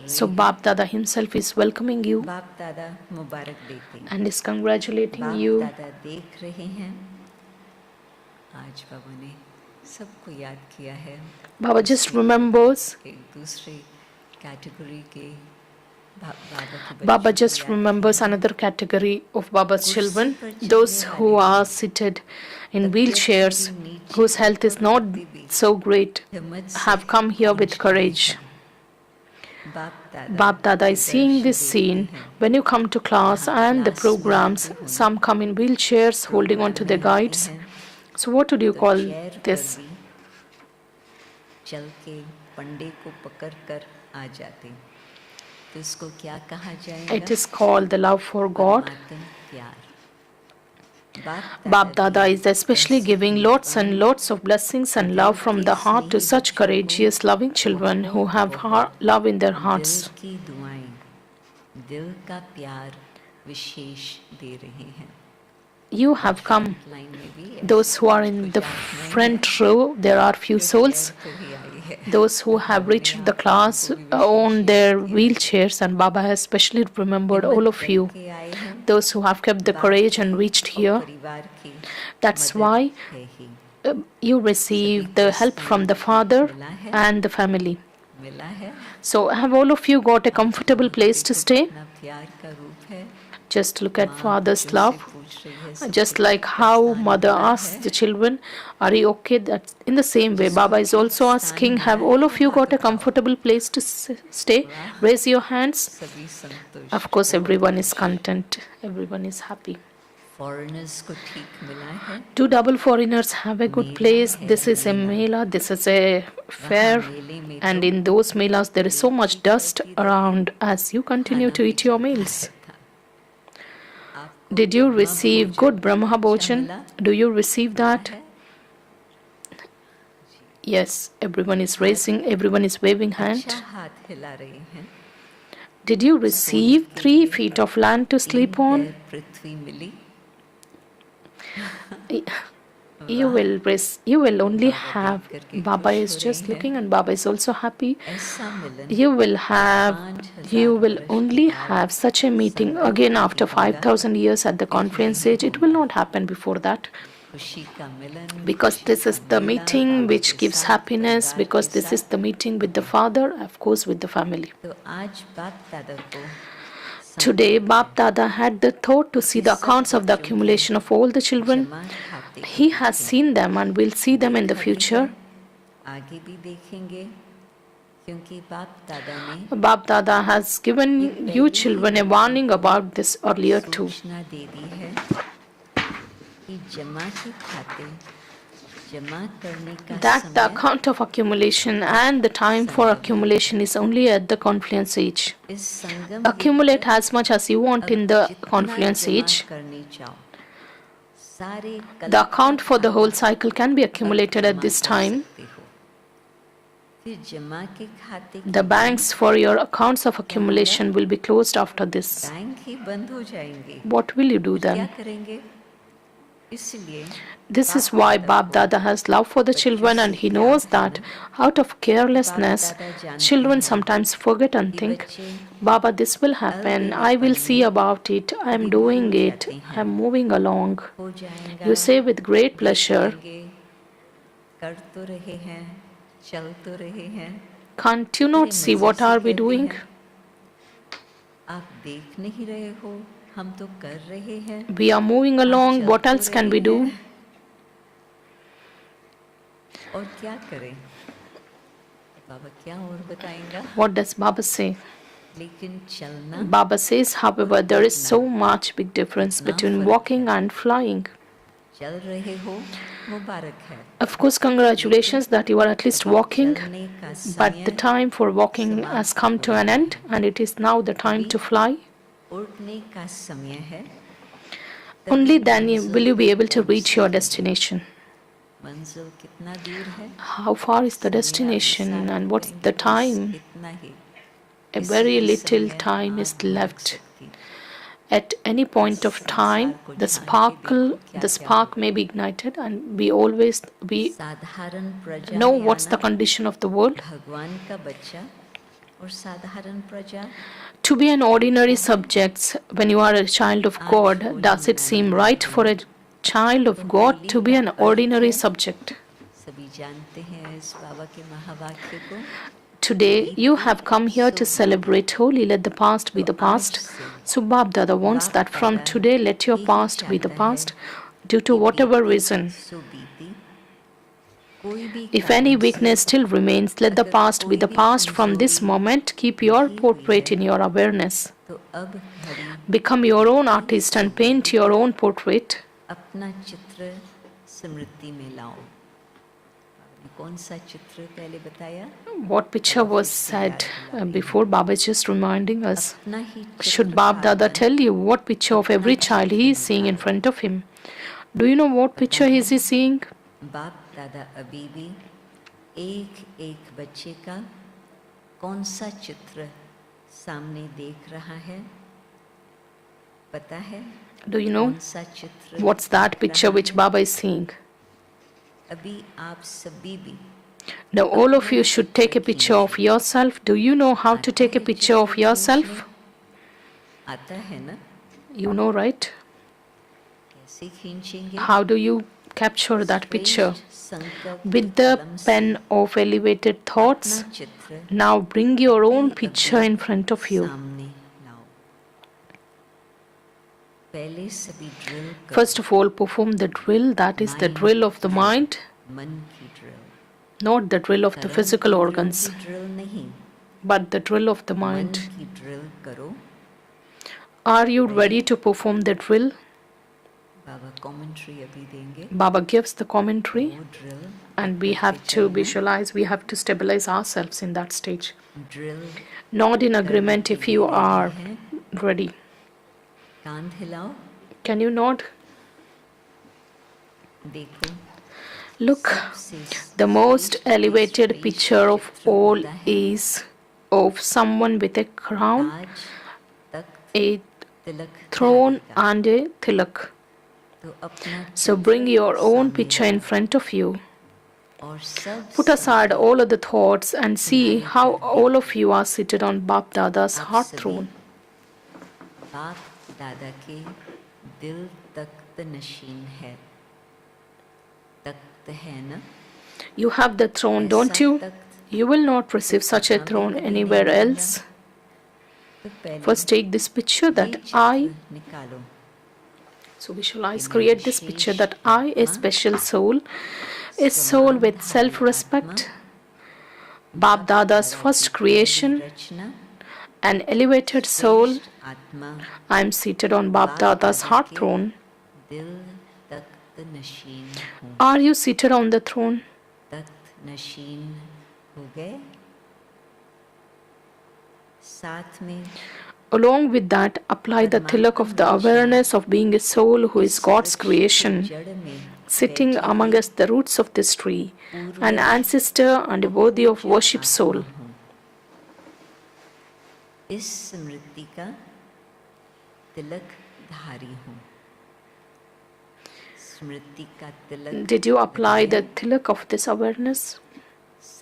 So Bap Dada himself is welcoming you and is congratulating you. Baba just remembers. Baba just remembers another category of Baba's children, those who are seated in wheelchairs, whose health is not so great, have come here with courage. Bap Dada is seeing this scene. When you come to class and the programs, some come in wheelchairs holding on to their guides. So what would you call this? It is called the love for God. Bap Dada is especially giving lots and lots of blessings and love from the heart to such courageous, loving children who have love in their hearts. You have come. Those who are in the front row, there are few souls. Those who have reached the class on their wheelchairs, and Baba has specially remembered all of you. Those who have kept the courage and reached here. That's why you receive the help from the Father and the family. So have all of you got a comfortable place to stay? Just look at Father's love. Just like how mother asks the children, "Are you okay?" That's in the same way Baba is also asking, have all of you got a comfortable place to stay? Raise your hands. Of course, everyone is content. Everyone is happy. Do double foreigners have a good place? This is a mela, this is a fair, and in those melas there is so much dust around as you continue to eat your meals. Did you receive good Brahma Bhojan? Do you receive that? Yes, everyone is raising, everyone is waving hand. Did you receive 3 feet of land to sleep on? You will only have, Baba is just looking and Baba is also happy. You will only have such a meeting again after 5,000 years at the conference age. It will not happen before that. Because this is the meeting which gives happiness, because this is the meeting with the Father, of course with the family. Today, Bap Dada had the thought to see the accounts of the accumulation of all the children. He has seen them and will see them in the future. क्योंकि बाप दादा ने Bap Dada has given you children a warning about this earlier too. सूचना दे दी है कि जमा के खाते जमा करने का That the समय account of accumulation and the time for accumulation is only at the confluence age. इस संगम Accumulate as much as you want in the confluence age. करने जाओ सारे The account for the whole cycle can be accumulated at this time. फिर जमा के खाते The banks for your accounts of accumulation will be closed after this. Bank ही बंद हो जाएंगे What will you do क्या then? करेंगे इसलिए This is why Bap Dada has love for the children, and he knows that out of carelessness, children sometimes forget and think, Baba, this will happen, I will see about it, I am doing it, I am moving along. हो जाएगा You say with great pleasure, कर तो रहे हैं चल तो रहे हैं can't you not see what are we doing? आप देख नहीं रहे हो हम तो कर रहे हैं We are moving along, what else can we do? और क्या करें बाबा क्या और बताएंगा What does Baba say? लेकिन चलना Baba says, however, there is so much big difference between walking and flying. चल रहे हो मुबारक है Of course, congratulations that you are at least walking, चलने का but the समय time for walking has come to an end, and it is now the time to fly. उड़ने का समय है Only then will you be able to reach your destination. मंजिल कितना दूर है How far is the destination and what's the time? इतना ही A very little time is left. At any point of time, the spark may be ignited, and we साधारण प्रजा know में what's the आना, condition of the world. भगवान का बच्चा और साधारण प्रजा To be an ordinary subject when you are a child of God, does it seem right for a child of God to be an ordinary subject? सभी जानते हैं इस बाबा के महावाक्य को Today, you have come here to celebrate Holi, let the past be the past. So Bap Dada wants that from today, let your past be the past, due to whatever reason. सो बीती कोई भी If any weakness still remains, let the past be the past from this moment. Keep your portrait in your awareness. तो अब घड़ी Become your own artist and paint your own portrait. अपना चित्र स्मृति में लाओ कौन सा चित्र पहले बताया What picture was said before? Baba is just reminding us. अपना ही Should Bap Dada tell you what picture of every child he is seeing in front of him? Do you know what picture is he seeing? बाप दादा अभी भी एक एक बच्चे का कौन सा चित्र सामने देख रहा है पता है Do you know कौन सा चित्र what's that picture which Baba is seeing? अभी आप सभी भी Now all of you should take a picture of yourself. Do you know how to take a picture of yourself? आता है ना You know, right? कैसे खींचेंगे How do you capture that picture? संकल्प With the pen of elevated thoughts. अपना चित्र Now bring your own picture in front of you. सामने लाओ पहले सभी ड्रिल करो First of all, perform the drill, that is the drill of the mind, मन की drill not the drill of the physical organs, drill नहीं but the drill of the मन mind. की ड्रिल करो Are you ready to perform the drill? Baba commentary अभी देंगे Baba gives the commentary, वो drill and we have to visualize, we have to stabilize ourselves in that stage. Drill Nod in agreement if you are ready. कांध हिलाओ Can you nod? देखो Look, the most elevated picture of all is of someone with a crown, आज तक a Tilak throne, and a tilak. तो अपना So bring your own picture in front of you. और सब Put aside all other thoughts and see how all of you are seated on Bap Dada's heart throne. बाप दादा के दिल तख्त नशीन है तख्त है ना You have the throne, don't ऐसा you? Takht You will not receive such a throne anywhere else. तो पहले First, take this picture that ये I, चित्र निकालो so visualize, create this picture that I, a special soul with self respect, Bab Dada's first creation, an elevated soul. I am seated on Bab Dada's heart throne. Are you seated on the throne? Along with that, apply the tilak of the awareness of being a soul who is God's creation, sitting amongst the roots of this tree, an ancestor and a worthy of worship soul. Did you apply the tilak of this awareness?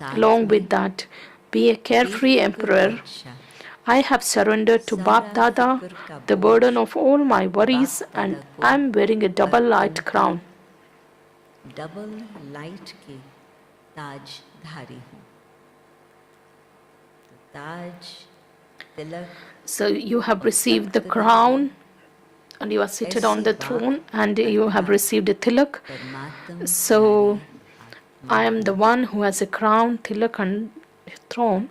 Along with that, be a carefree emperor. I have surrendered to Bap Dada the burden of all my worries, and I am wearing a double light crown. Double light के ताज धारी हूँ. ताज तिलक. So you have received the crown, and you are seated on the throne, and you have received a tilak. So I am the one who has a crown, tilak, and throne.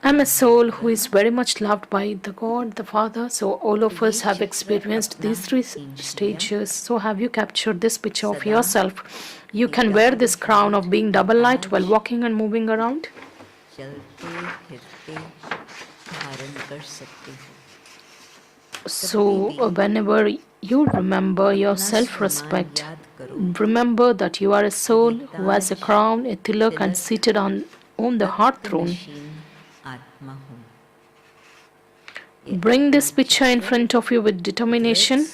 I am a soul who is very much loved by the God, the Father. So all of us have experienced these three stages. So have you captured this picture of yourself? You can wear this crown of being double light while walking and moving around. So whenever you remember your self-respect, remember that you are a soul who has a crown, a tilak, and seated on the heart throne. Bring this picture in front of you with determination.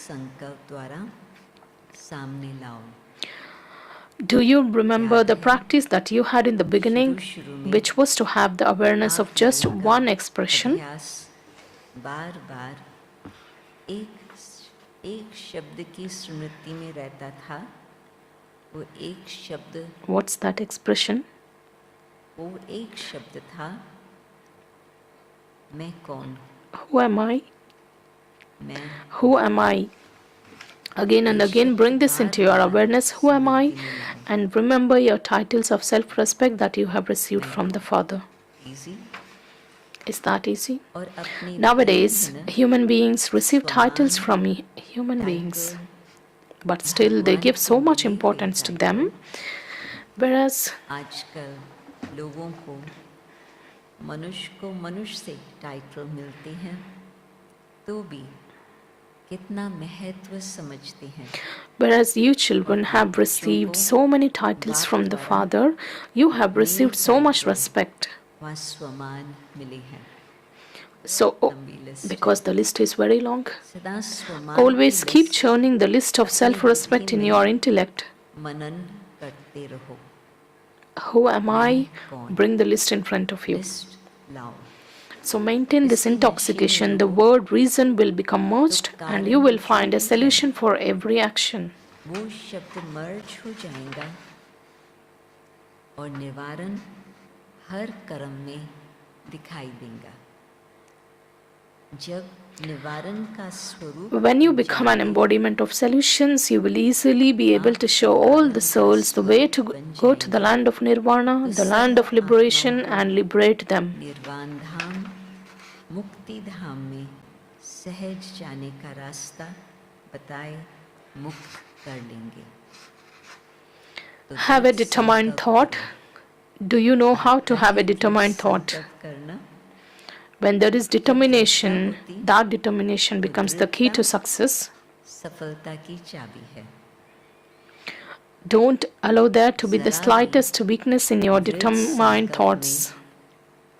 Do you remember the practice that you had in the beginning, which was to have the awareness of just one expression? What's that expression? Who am I? Who am I? Again and again, bring this into your awareness. Who am I? And remember your titles of self-respect that you have received from the Father. Is that easy? Nowadays, human beings receive titles from human beings, but still they give so much importance to them, whereas मनुष्य को मनुष्य से title मिलते हैं तो भी कितना महत्व समझते हैं. Whereas you children have received so many titles from the Father, you have received so much respect. So, because the list is very long, always keep churning the list of self-respect in your intellect. Who am I? Bring the list in front of you. So maintain this intoxication. The word reason will become merged, and you will find a solution for every action. वो शब्द मर्ज हो जाएगा और निवारण हर कर्म में दिखाई देगा. जब निवारण का स्वरूप When you become an embodiment of solutions, you will easily be able to show all the souls the way to go to the land of nirvana, the land of liberation, and liberate them. निर्वाण धाम मुक्ति धाम में सहज जाने का रास्ता बताए मुक्त कर लेंगे. Have a determined thought. Do you know how to have a determined thought? When there is determination, that determination becomes the key to success. सफलता की चाबी है. Don't allow there to be the slightest weakness in your determined thoughts,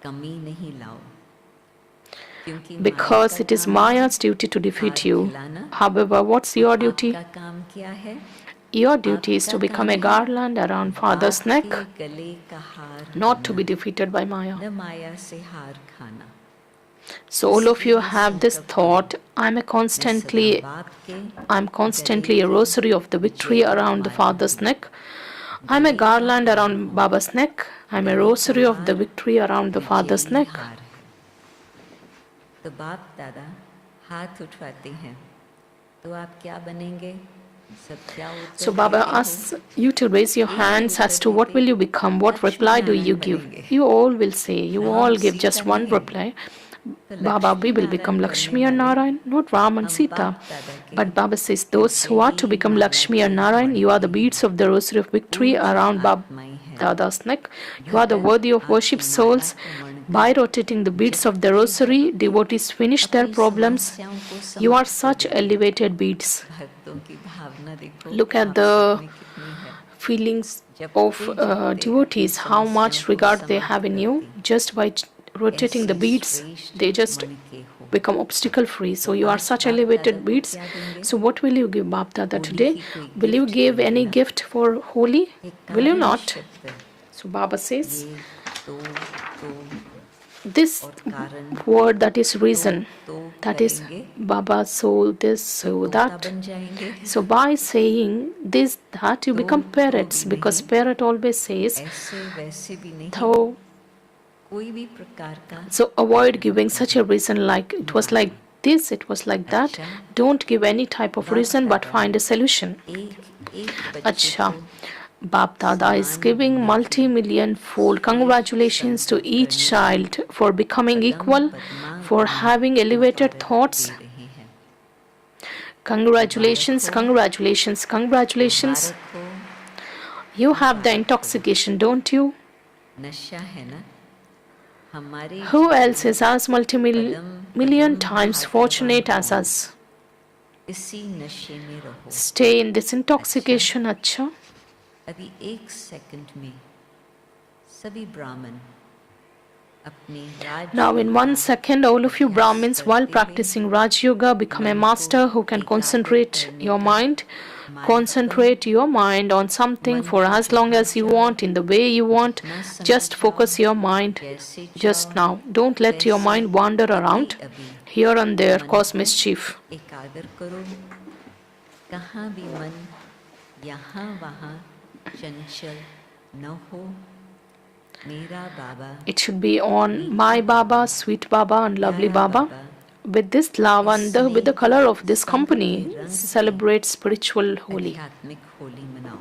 कमी नहीं लाओ. because it is Maya's duty to defeat you. However, what's your duty? आपका काम क्या है? Your duty is to become a garland around Father's neck, आपके गले का हार, not to be defeated by Maya. न माया से हार खाना. So all of you have this thought, I'm constantly a rosary of the victory around the Father's neck. I'm a garland around Baba's neck. I'm a rosary of the victory around the Father's neck. तो बाप दादा हाथ उठवाते हैं तो आप क्या बनेंगे? So Baba asks you to raise your hands as to what will you become, what reply do you give? You all will say, you all give just one reply. Baba, we will become Lakshmi or Narayan, not Ram and Sita. But Baba says, those who are to become Lakshmi or Narayan, you are the beads of the rosary of victory around Baba Dada's neck. You are the worthy of worship souls. By rotating the beads of the rosary, devotees finish their problems. You are such elevated beads. Look at the feelings of devotees, how much regard they have in you. Just by rotating the beads, they just become obstacle free. So you are such elevated beads. So what will you give Bap Dada today? Will you give any gift for Holi? Will you not? So Baba says, this word, that is reason, that is Baba, so this, so that. So by saying this, that, you become parrots, because parrot always says, so avoid giving such a reason like it was like this, it was like that. Don't give any type of reason, but find a solution. Acha. Bap Dada is giving multi-million fold congratulations to each child for becoming equal, for having elevated thoughts. Congratulations, congratulations, congratulations. You have the intoxication, don't you? Who else is as multi-million times fortunate as us? Stay in this intoxication, acha. अभी 1 second में सभी ब्राह्मण अपने Now in 1 second, all of you Brahmins, while practicing Raj Yoga, become a master who can concentrate your mind. Concentrate your mind on something for as long as you want, in the way you want. Just focus your mind just now. Don't let your mind wander around here and there, cause mischief. एकाग्र करो, कहाँ भी मन यहाँ वहाँ चंचल न हो. मेरा बाबा, It should be on my Baba, sweet Baba and lovely Baba. With this love and with the color of this company, celebrate spiritual Holi. आध्यात्मिक होली मनाओ.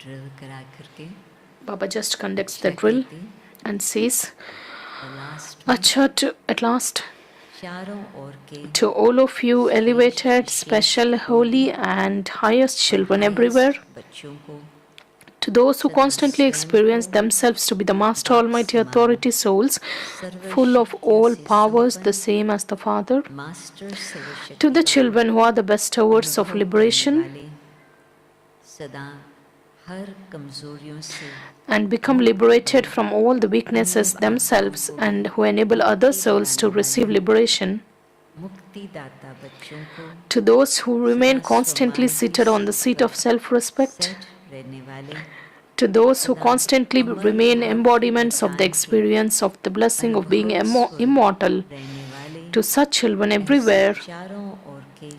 ड्रिल करा करके Baba just conducts the drill and says, Acha, at last, चारों ओर के to all of you elevated, special, holy and highest children everywhere, बच्चों को, to those who constantly experience themselves to be the Master Almighty Authority souls, full of all powers, the same as the Father, master सर्वशक्ति to the children who are the bestowers of liberation, वाले, सदा हर कमजोरियों से and become liberated from all the weaknesses themselves, and who enable other souls to receive liberation, मुक्ति दाता बच्चों को, to those who remain constantly seated on the seat of self-respect, set रहने वाले, to those who constantly remain embodiments of the experience of the blessing of being immortal, रहने वाले, to such children everywhere, चारों ओर के,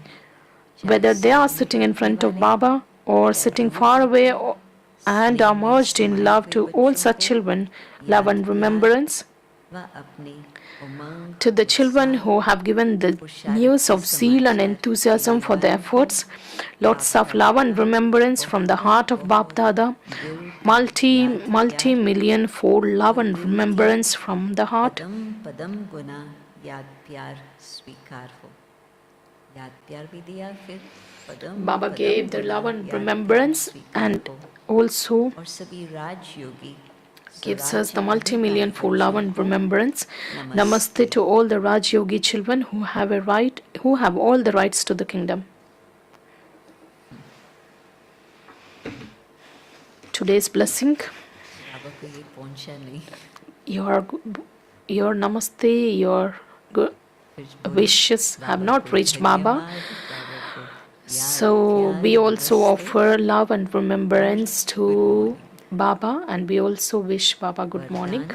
whether they are sitting in front of Baba or sitting far away, and are merged in love, to all such children, love and remembrance, व अपने उमंग to the children who have given the news of zeal and enthusiasm for their efforts, lots of love and remembrance from the heart of Bap Dada, multi-million fold love and remembrance from the heart. पदम पदम गुना याद प्यार स्वीकार हो. याद प्यार भी दिया, फिर पदम Baba Padma gave the Guna love and याद remembrance, प्यार स्वीकार and हो. also और सभी राजयोगी gives us the multi-million fold love and remembrance. Namaste to all the Raj Yogi children who have all the rights to the kingdom. Today's blessing. बाबा को ये पहुंचा नहीं, Your namaste, your wishes have not reached Baba. So we also offer love and remembrance to Baba, and we also wish Baba good morning.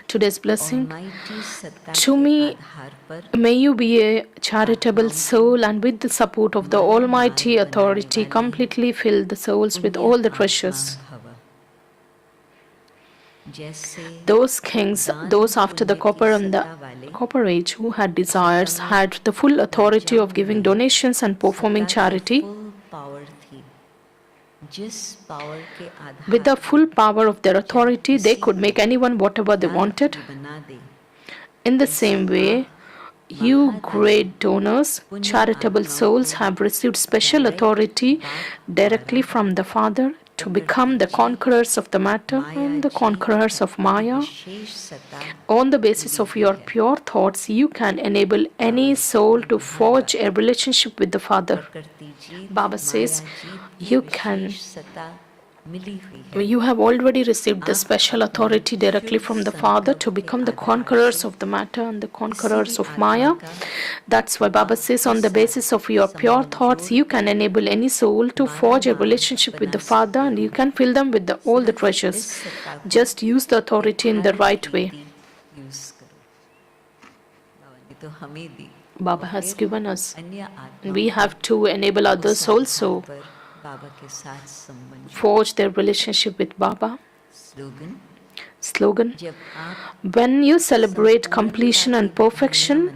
Today's blessing: to me, may you be a charitable soul, and with the support of the Almighty Authority, completely fill the souls with all the treasures. Those kings, those after the Copper Age who had desires, had the full authority of giving donations and performing charity. With the full power of their authority, they could make anyone whatever they wanted. In the same way, you great donors, charitable souls, have received special authority directly from the Father to become the conquerors of the matter and the conquerors of Maya. On the basis of your pure thoughts, you can enable any soul to forge a relationship with the Father. Baba says, you have already received the special authority directly from the Father to become the conquerors of the matter and the conquerors of Maya. That's why Baba says, on the basis of your pure thoughts, you can enable any soul to forge a relationship with the Father, and you can fill them with all the treasures. Just use the authority in the right way. Baba has given us, and we have to enable others also forge their relationship with Baba. Slogan: when you celebrate completion and perfection,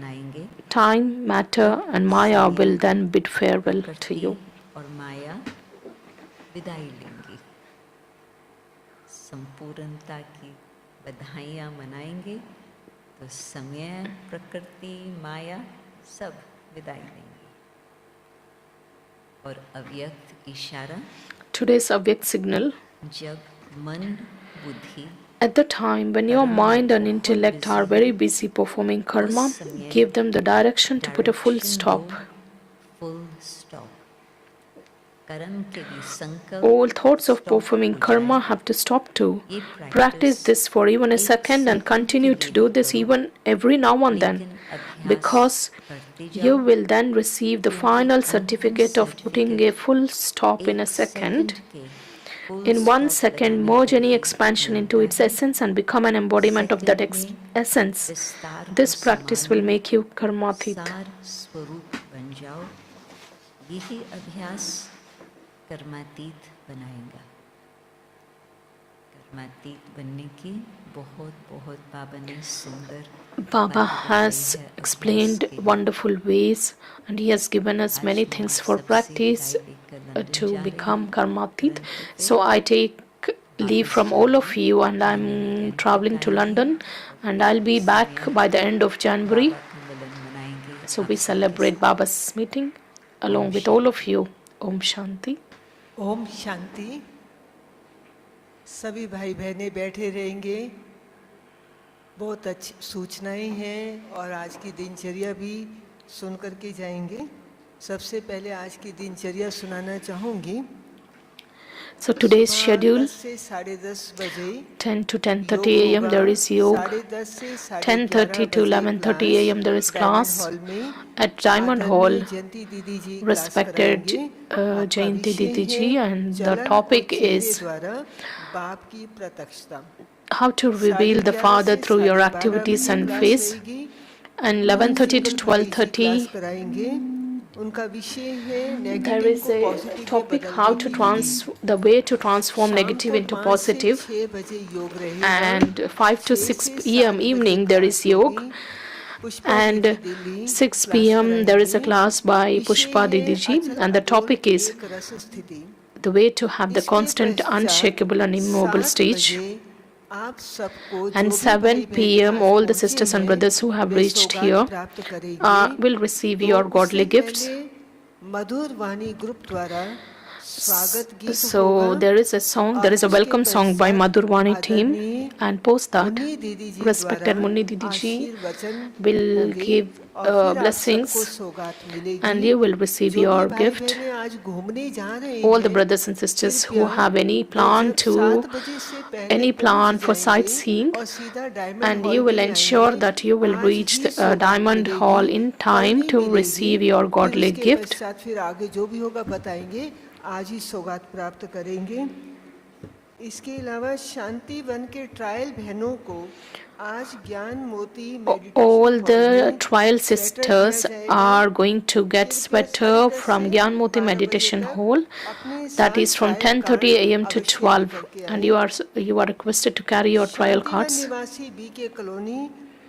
time, matter and Maya will then bid farewell to you. संपूर्णता की बधाइयाँ मनाएंगे तो समय, प्रकृति, माया सब विदाई देंगे. और अव्यक्त इशारा, today's अव्यक्त signal: जब मन, बुद्धि, at the time when your mind and intellect are very busy performing karma, give them the direction to put a full stop. All thoughts of performing karma have to stop too. Practice this for even a second and continue to do this even every now and then, because you will then receive the final certificate of putting a full stop in a second. In 1 second, merge any expansion into its essence and become an embodiment of that essence. This practice will make you karmatit. कर्मातीत बनाएगा. कर्मातीत बनने की बहुत बहुत बाबा ने सुंदर. Baba has explained wonderful ways, and he has given us many things for practice to become karmatit. So I take leave from all of you, and I'm traveling to London, and I'll be back by the end of January. So we celebrate Baba's meeting along with all of you. Om Shanti. Om Shanti. सभी भाई बहनें बैठे रहेंगे. बहुत अच्छी सूचनाएं हैं और आज की दिनचर्या भी सुन करके जाएंगे. सबसे पहले आज की दिनचर्या सुनाना चाहूँगी. So today's schedule: 10 to 10:30 a.m. there is yoga, 10:30 to 11:30 a.m. there is class at Diamond Hall. Respected Jayanti Didi ji, and the topic is how to reveal the Father through your activities and face. And 11:30 to 12:30 there is a topic, how to the way to transform negative into positive. And 5 to 6 p.m. evening there is yoga, and 6 p.m. there is a class by Pushpa Didi ji, and the topic is the way to have the constant, unshakable and immovable stage. And 7 p.m. all the sisters and brothers who have reached here will receive your godly gifts. स्वागत गीत So होगा there is a song, there is a और उसके welcome song by पश्चात Madhurvani team, आदरणीय and post that Munni दीदी जी respected द्वारा Munni Didi ji आशीर्वचन will होंगे give और फिर आप blessings सबको सौगात and मिलेगी। you will receive जो भी your भाई gift. बहनें आज घूमने जा रहे All the हैं, brothers and sisters who कृपया have any वो plan जब to 7 बजे से पहले any पहुंच plan for जाएंगे sightseeing, और सीधा diamond and hall you will में ensure आएंगे, that you will आज reach ही the सौगात Diamond मिलेगी, Hall in कल time नहीं to मिलेगी। receive your फिर godly उसके gift. पश्चात फिर आगे जो भी होगा बताएंगे, आज ही सौगात प्राप्त करेंगे। इसके अलावा शांति वन के ट्रायल बहनों को आज ज्ञान मोती All मेडिटेशन the हॉल में trial स्वेटर दिया sisters जाएगा। are going to get कृपया sweater 10:30 from से Gyan Moti 12 बजे Meditation तक Hall. अपने That साथ is from trial 10:30 card a.m. to अवश्य 12, लेकर के and आएं। you are requested to carry your trial Shantivan cards. निवासी BK colony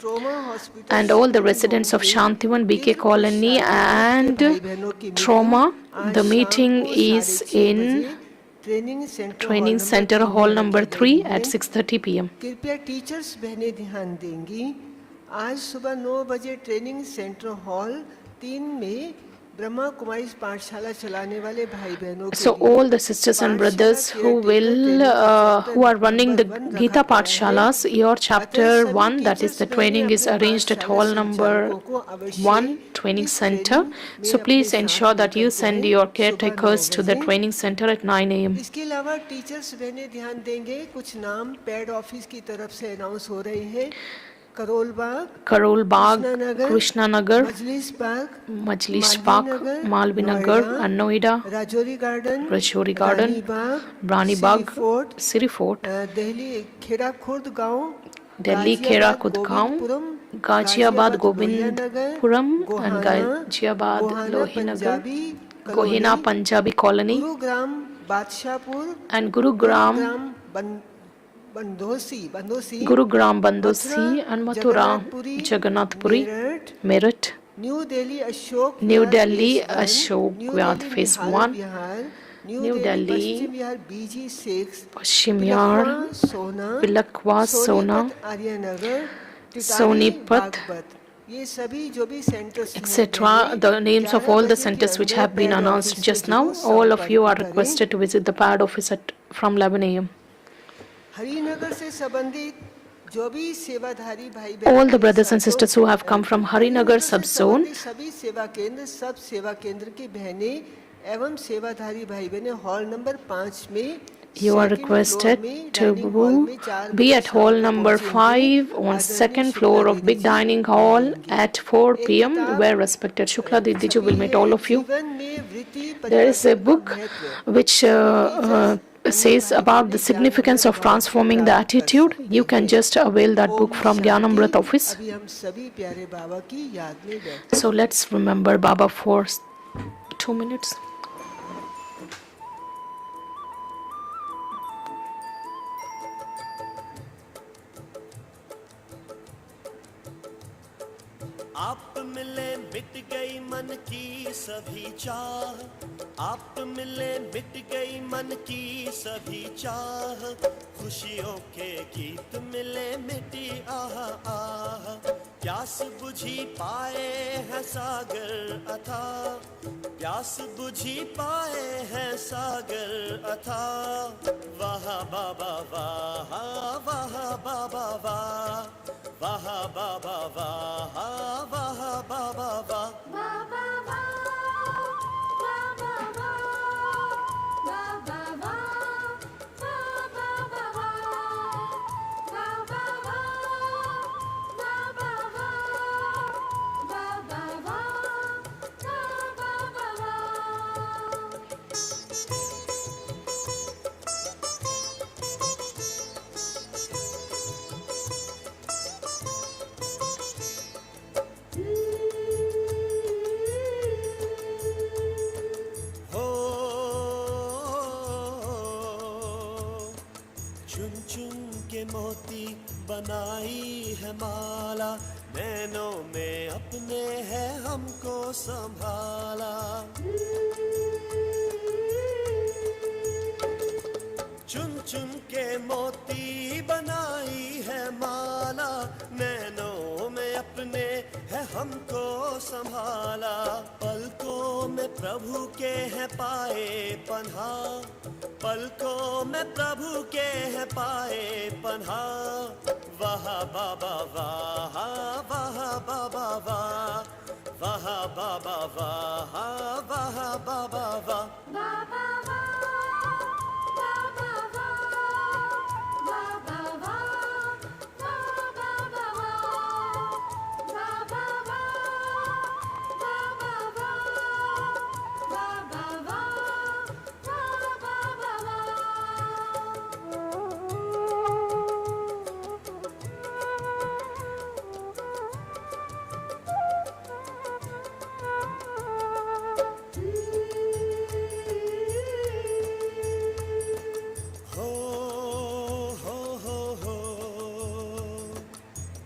trauma hospital And all the Shivpuri residents of home में Shantivan BK तीव्र colony पुरुषार्थ के and भाई बहनों की trauma, मीटिंग आज the शाम meeting को is 6:30 in बजे training centre hall Training number Center 3 Hall में number रखी 3 गई at है। 6:30 p.m. कृपया टीचर्स बहनें ध्यान देंगी, आज सुबह 9 बजे ट्रेनिंग सेंटर हॉल 3 में ब्रह्मा कुमारीज पाठशाला चलाने वाले भाई बहनों के So लिए all the sisters and पाठशाला brothers who caretaker will training का who are chapter running the number 1 Gita रखा गया है। Pathshalas, your अतः chapter सभी 1, that is टीचर्स the बहनें training is अपने arranged at hall पाठशाला number संचालकों को 1 अवश्य training इस center. ट्रेनिंग So में please अपने ensure साथ that you लेकर के send आएं your सुबह 9 caretakers to the बजे। training center at 9 a.m. इसके अलावा टीचर्स बहनें ध्यान देंगे, कुछ नाम पैड ऑफिस की तरफ से अनाउंस हो रहे हैं। Karol Bagh, Karol Bagh, Krishna Krishna Nagar, Majlis Bagh, Majlis Malviya Park, Nagar, Malvi Nagar Noida, and Noida, Rajouri garden, Rajori Rani Garden, Bagh, Rani Siri Bagh, fort, Siri Fort, Delhi Khera Khurd गांव, Delhi Khera Kudgaon, Ghaziabad Gobindpuram and Ghaziabad Lohina Punjabi Colony Gurugram Badshahpur and Gurugram Bandosi Gurugram Bandosi and Mathura Jagannathpuri Meerut new Delhi Ashok New Vihar Delhi phase 1, Ashok new Vyad Delhi Phase Nihal 1 Vihar, new New Delhi Delhi Paschim Vihar BG 6, Paschim Pilkhuwa Yard Sona, Pilakwa Sona Sonipat Aryanagar, Titari Sonipat Baghpat, ये सभी जो भी centres हैं etc. The names of all the centers which have been announced just now, all of you are requested to visit the pad office at from 11 a.m. Harinagar से संबंधित जो भी सेवाधारी भाई All the brothers and sisters who have come from Harinagar subzone, सभी सेवा केंद्र, सब सेवा केंद्र की बहनें एवं सेवाधारी भाई बहनें हॉल नंबर 5 में you are requested to be at hall number 5 on second floor of big dining hall at 4 p.m. where respected Shukla Didi will meet all of you. There is a book which says about the significance of transforming the attitude. You can just avail that book from Gyanamrit office. So let's remember Baba for 2 minutes. आप मिले मिट गई मन की सभी चाह, आप मिले मिट गई मन की सभी चाह, खुशियों के गीत मिले मिटी आह आह, प्यास बुझी पाए हैं सागर अथा, प्यास बुझी पाए हैं सागर अथा, वाह बाबा वाह, वाह बाबा वाह, वाह बाबा वाह, वाह बाबा वाह। चुन चुन के मोती बनाई है माला, नैनों में अपने है हमको संभाला। चुन चुन के मोती बनाई है माला, नैनों में अपने है हमको संभाला, पलकों में प्रभु के हैं पाए पन्हा, पलकों में प्रभु के हैं पाए पन्हा। वाह बाबा वाह, वाह बाबा वाह, वाह बाबा वाह, वाह बाबा वाह।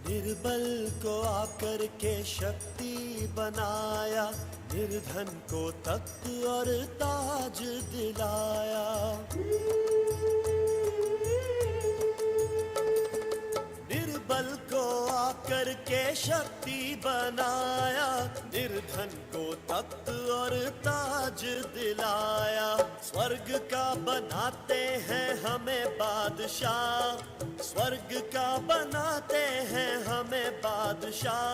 निर्बल को आकर के शक्ति बनाया, निर्धन को तख्त और ताज दिलाया। निर्बल को आकर के शक्ति बनाया, निर्धन को तख्त और ताज दिलाया। स्वर्ग का बनाते हैं हमें बादशाह, स्वर्ग का बनाते हैं हमें बादशाह।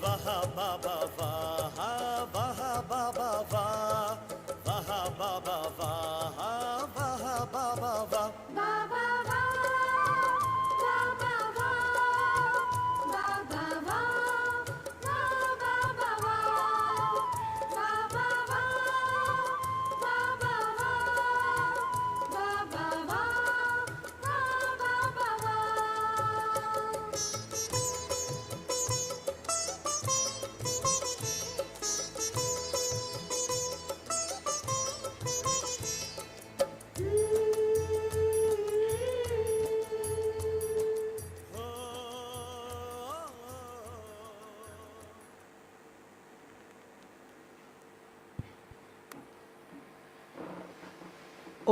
वाह बाबा वाह, वाह बाबा वाह, वाह बाबा वाह, वाह बाबा वाह।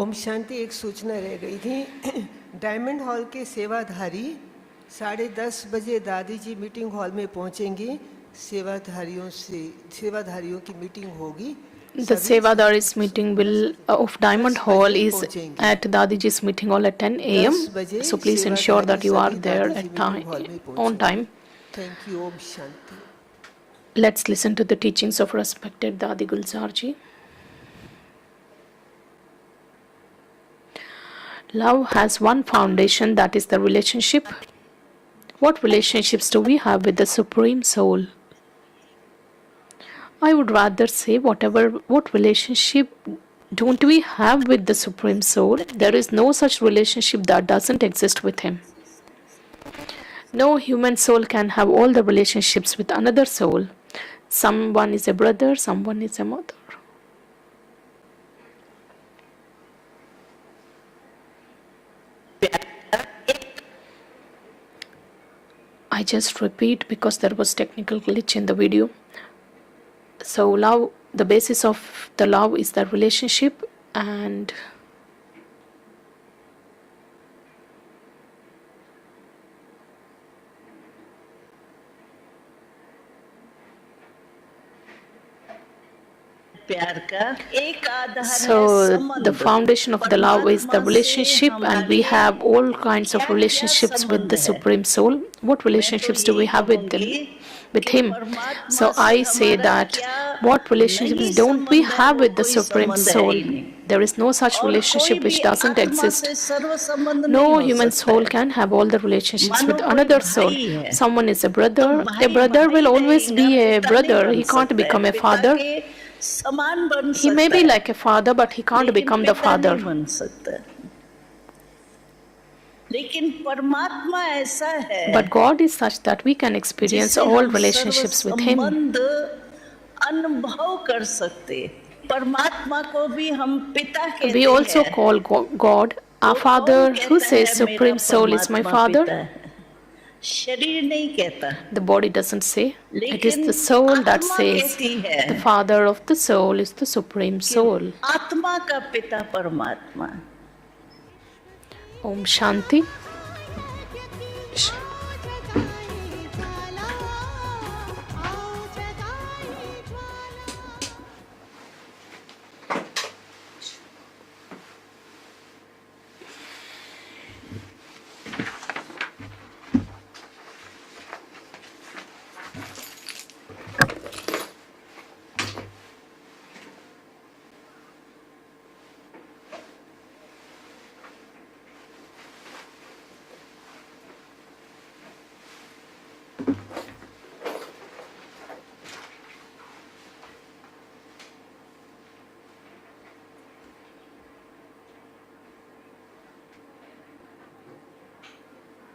ओम शांति। एक सूचना रह गई थी। डायमंड हॉल के सेवाधारी 10:30 बजे दादी जी मीटिंग हॉल में पहुंचेंगे। सेवाधारियों की मीटिंग होगी। The Sevadaris meeting of Diamond Hall is at Dadiji's meeting hall at 10 a.m. So please ensure that you are there at on time. Thank you. Om Shanti. Let's listen to the teachings of respected Dadi Gulzar ji. Love has one foundation, that is the relationship. What relationships do we have with the Supreme Soul? I would rather say what relationship don't we have with the Supreme Soul? There is no such relationship that doesn't exist with Him. No human soul can have all the relationships with another soul. Someone is a brother, someone is a mother. I just repeat because there was technical glitch in the video. So love, the basis of the love is the relationship, and so the foundation of the love is the relationship, and we have all kinds of relationships with the Supreme Soul. What relationships do we have with Him? So I say that what relationships don't we have with the Supreme Soul? There is no such relationship which doesn't exist. No human soul can have all the relationships with another soul. Someone is a brother. A brother will always be a brother. He can't become a father. He may be like a father, but he can't become the father. But God is such that we can experience all relationships with Him. We also call God our Father. Who says Supreme Soul is my Father? The body doesn't say. It is the soul that says the Father of the soul is the Supreme Soul. Om Shanti.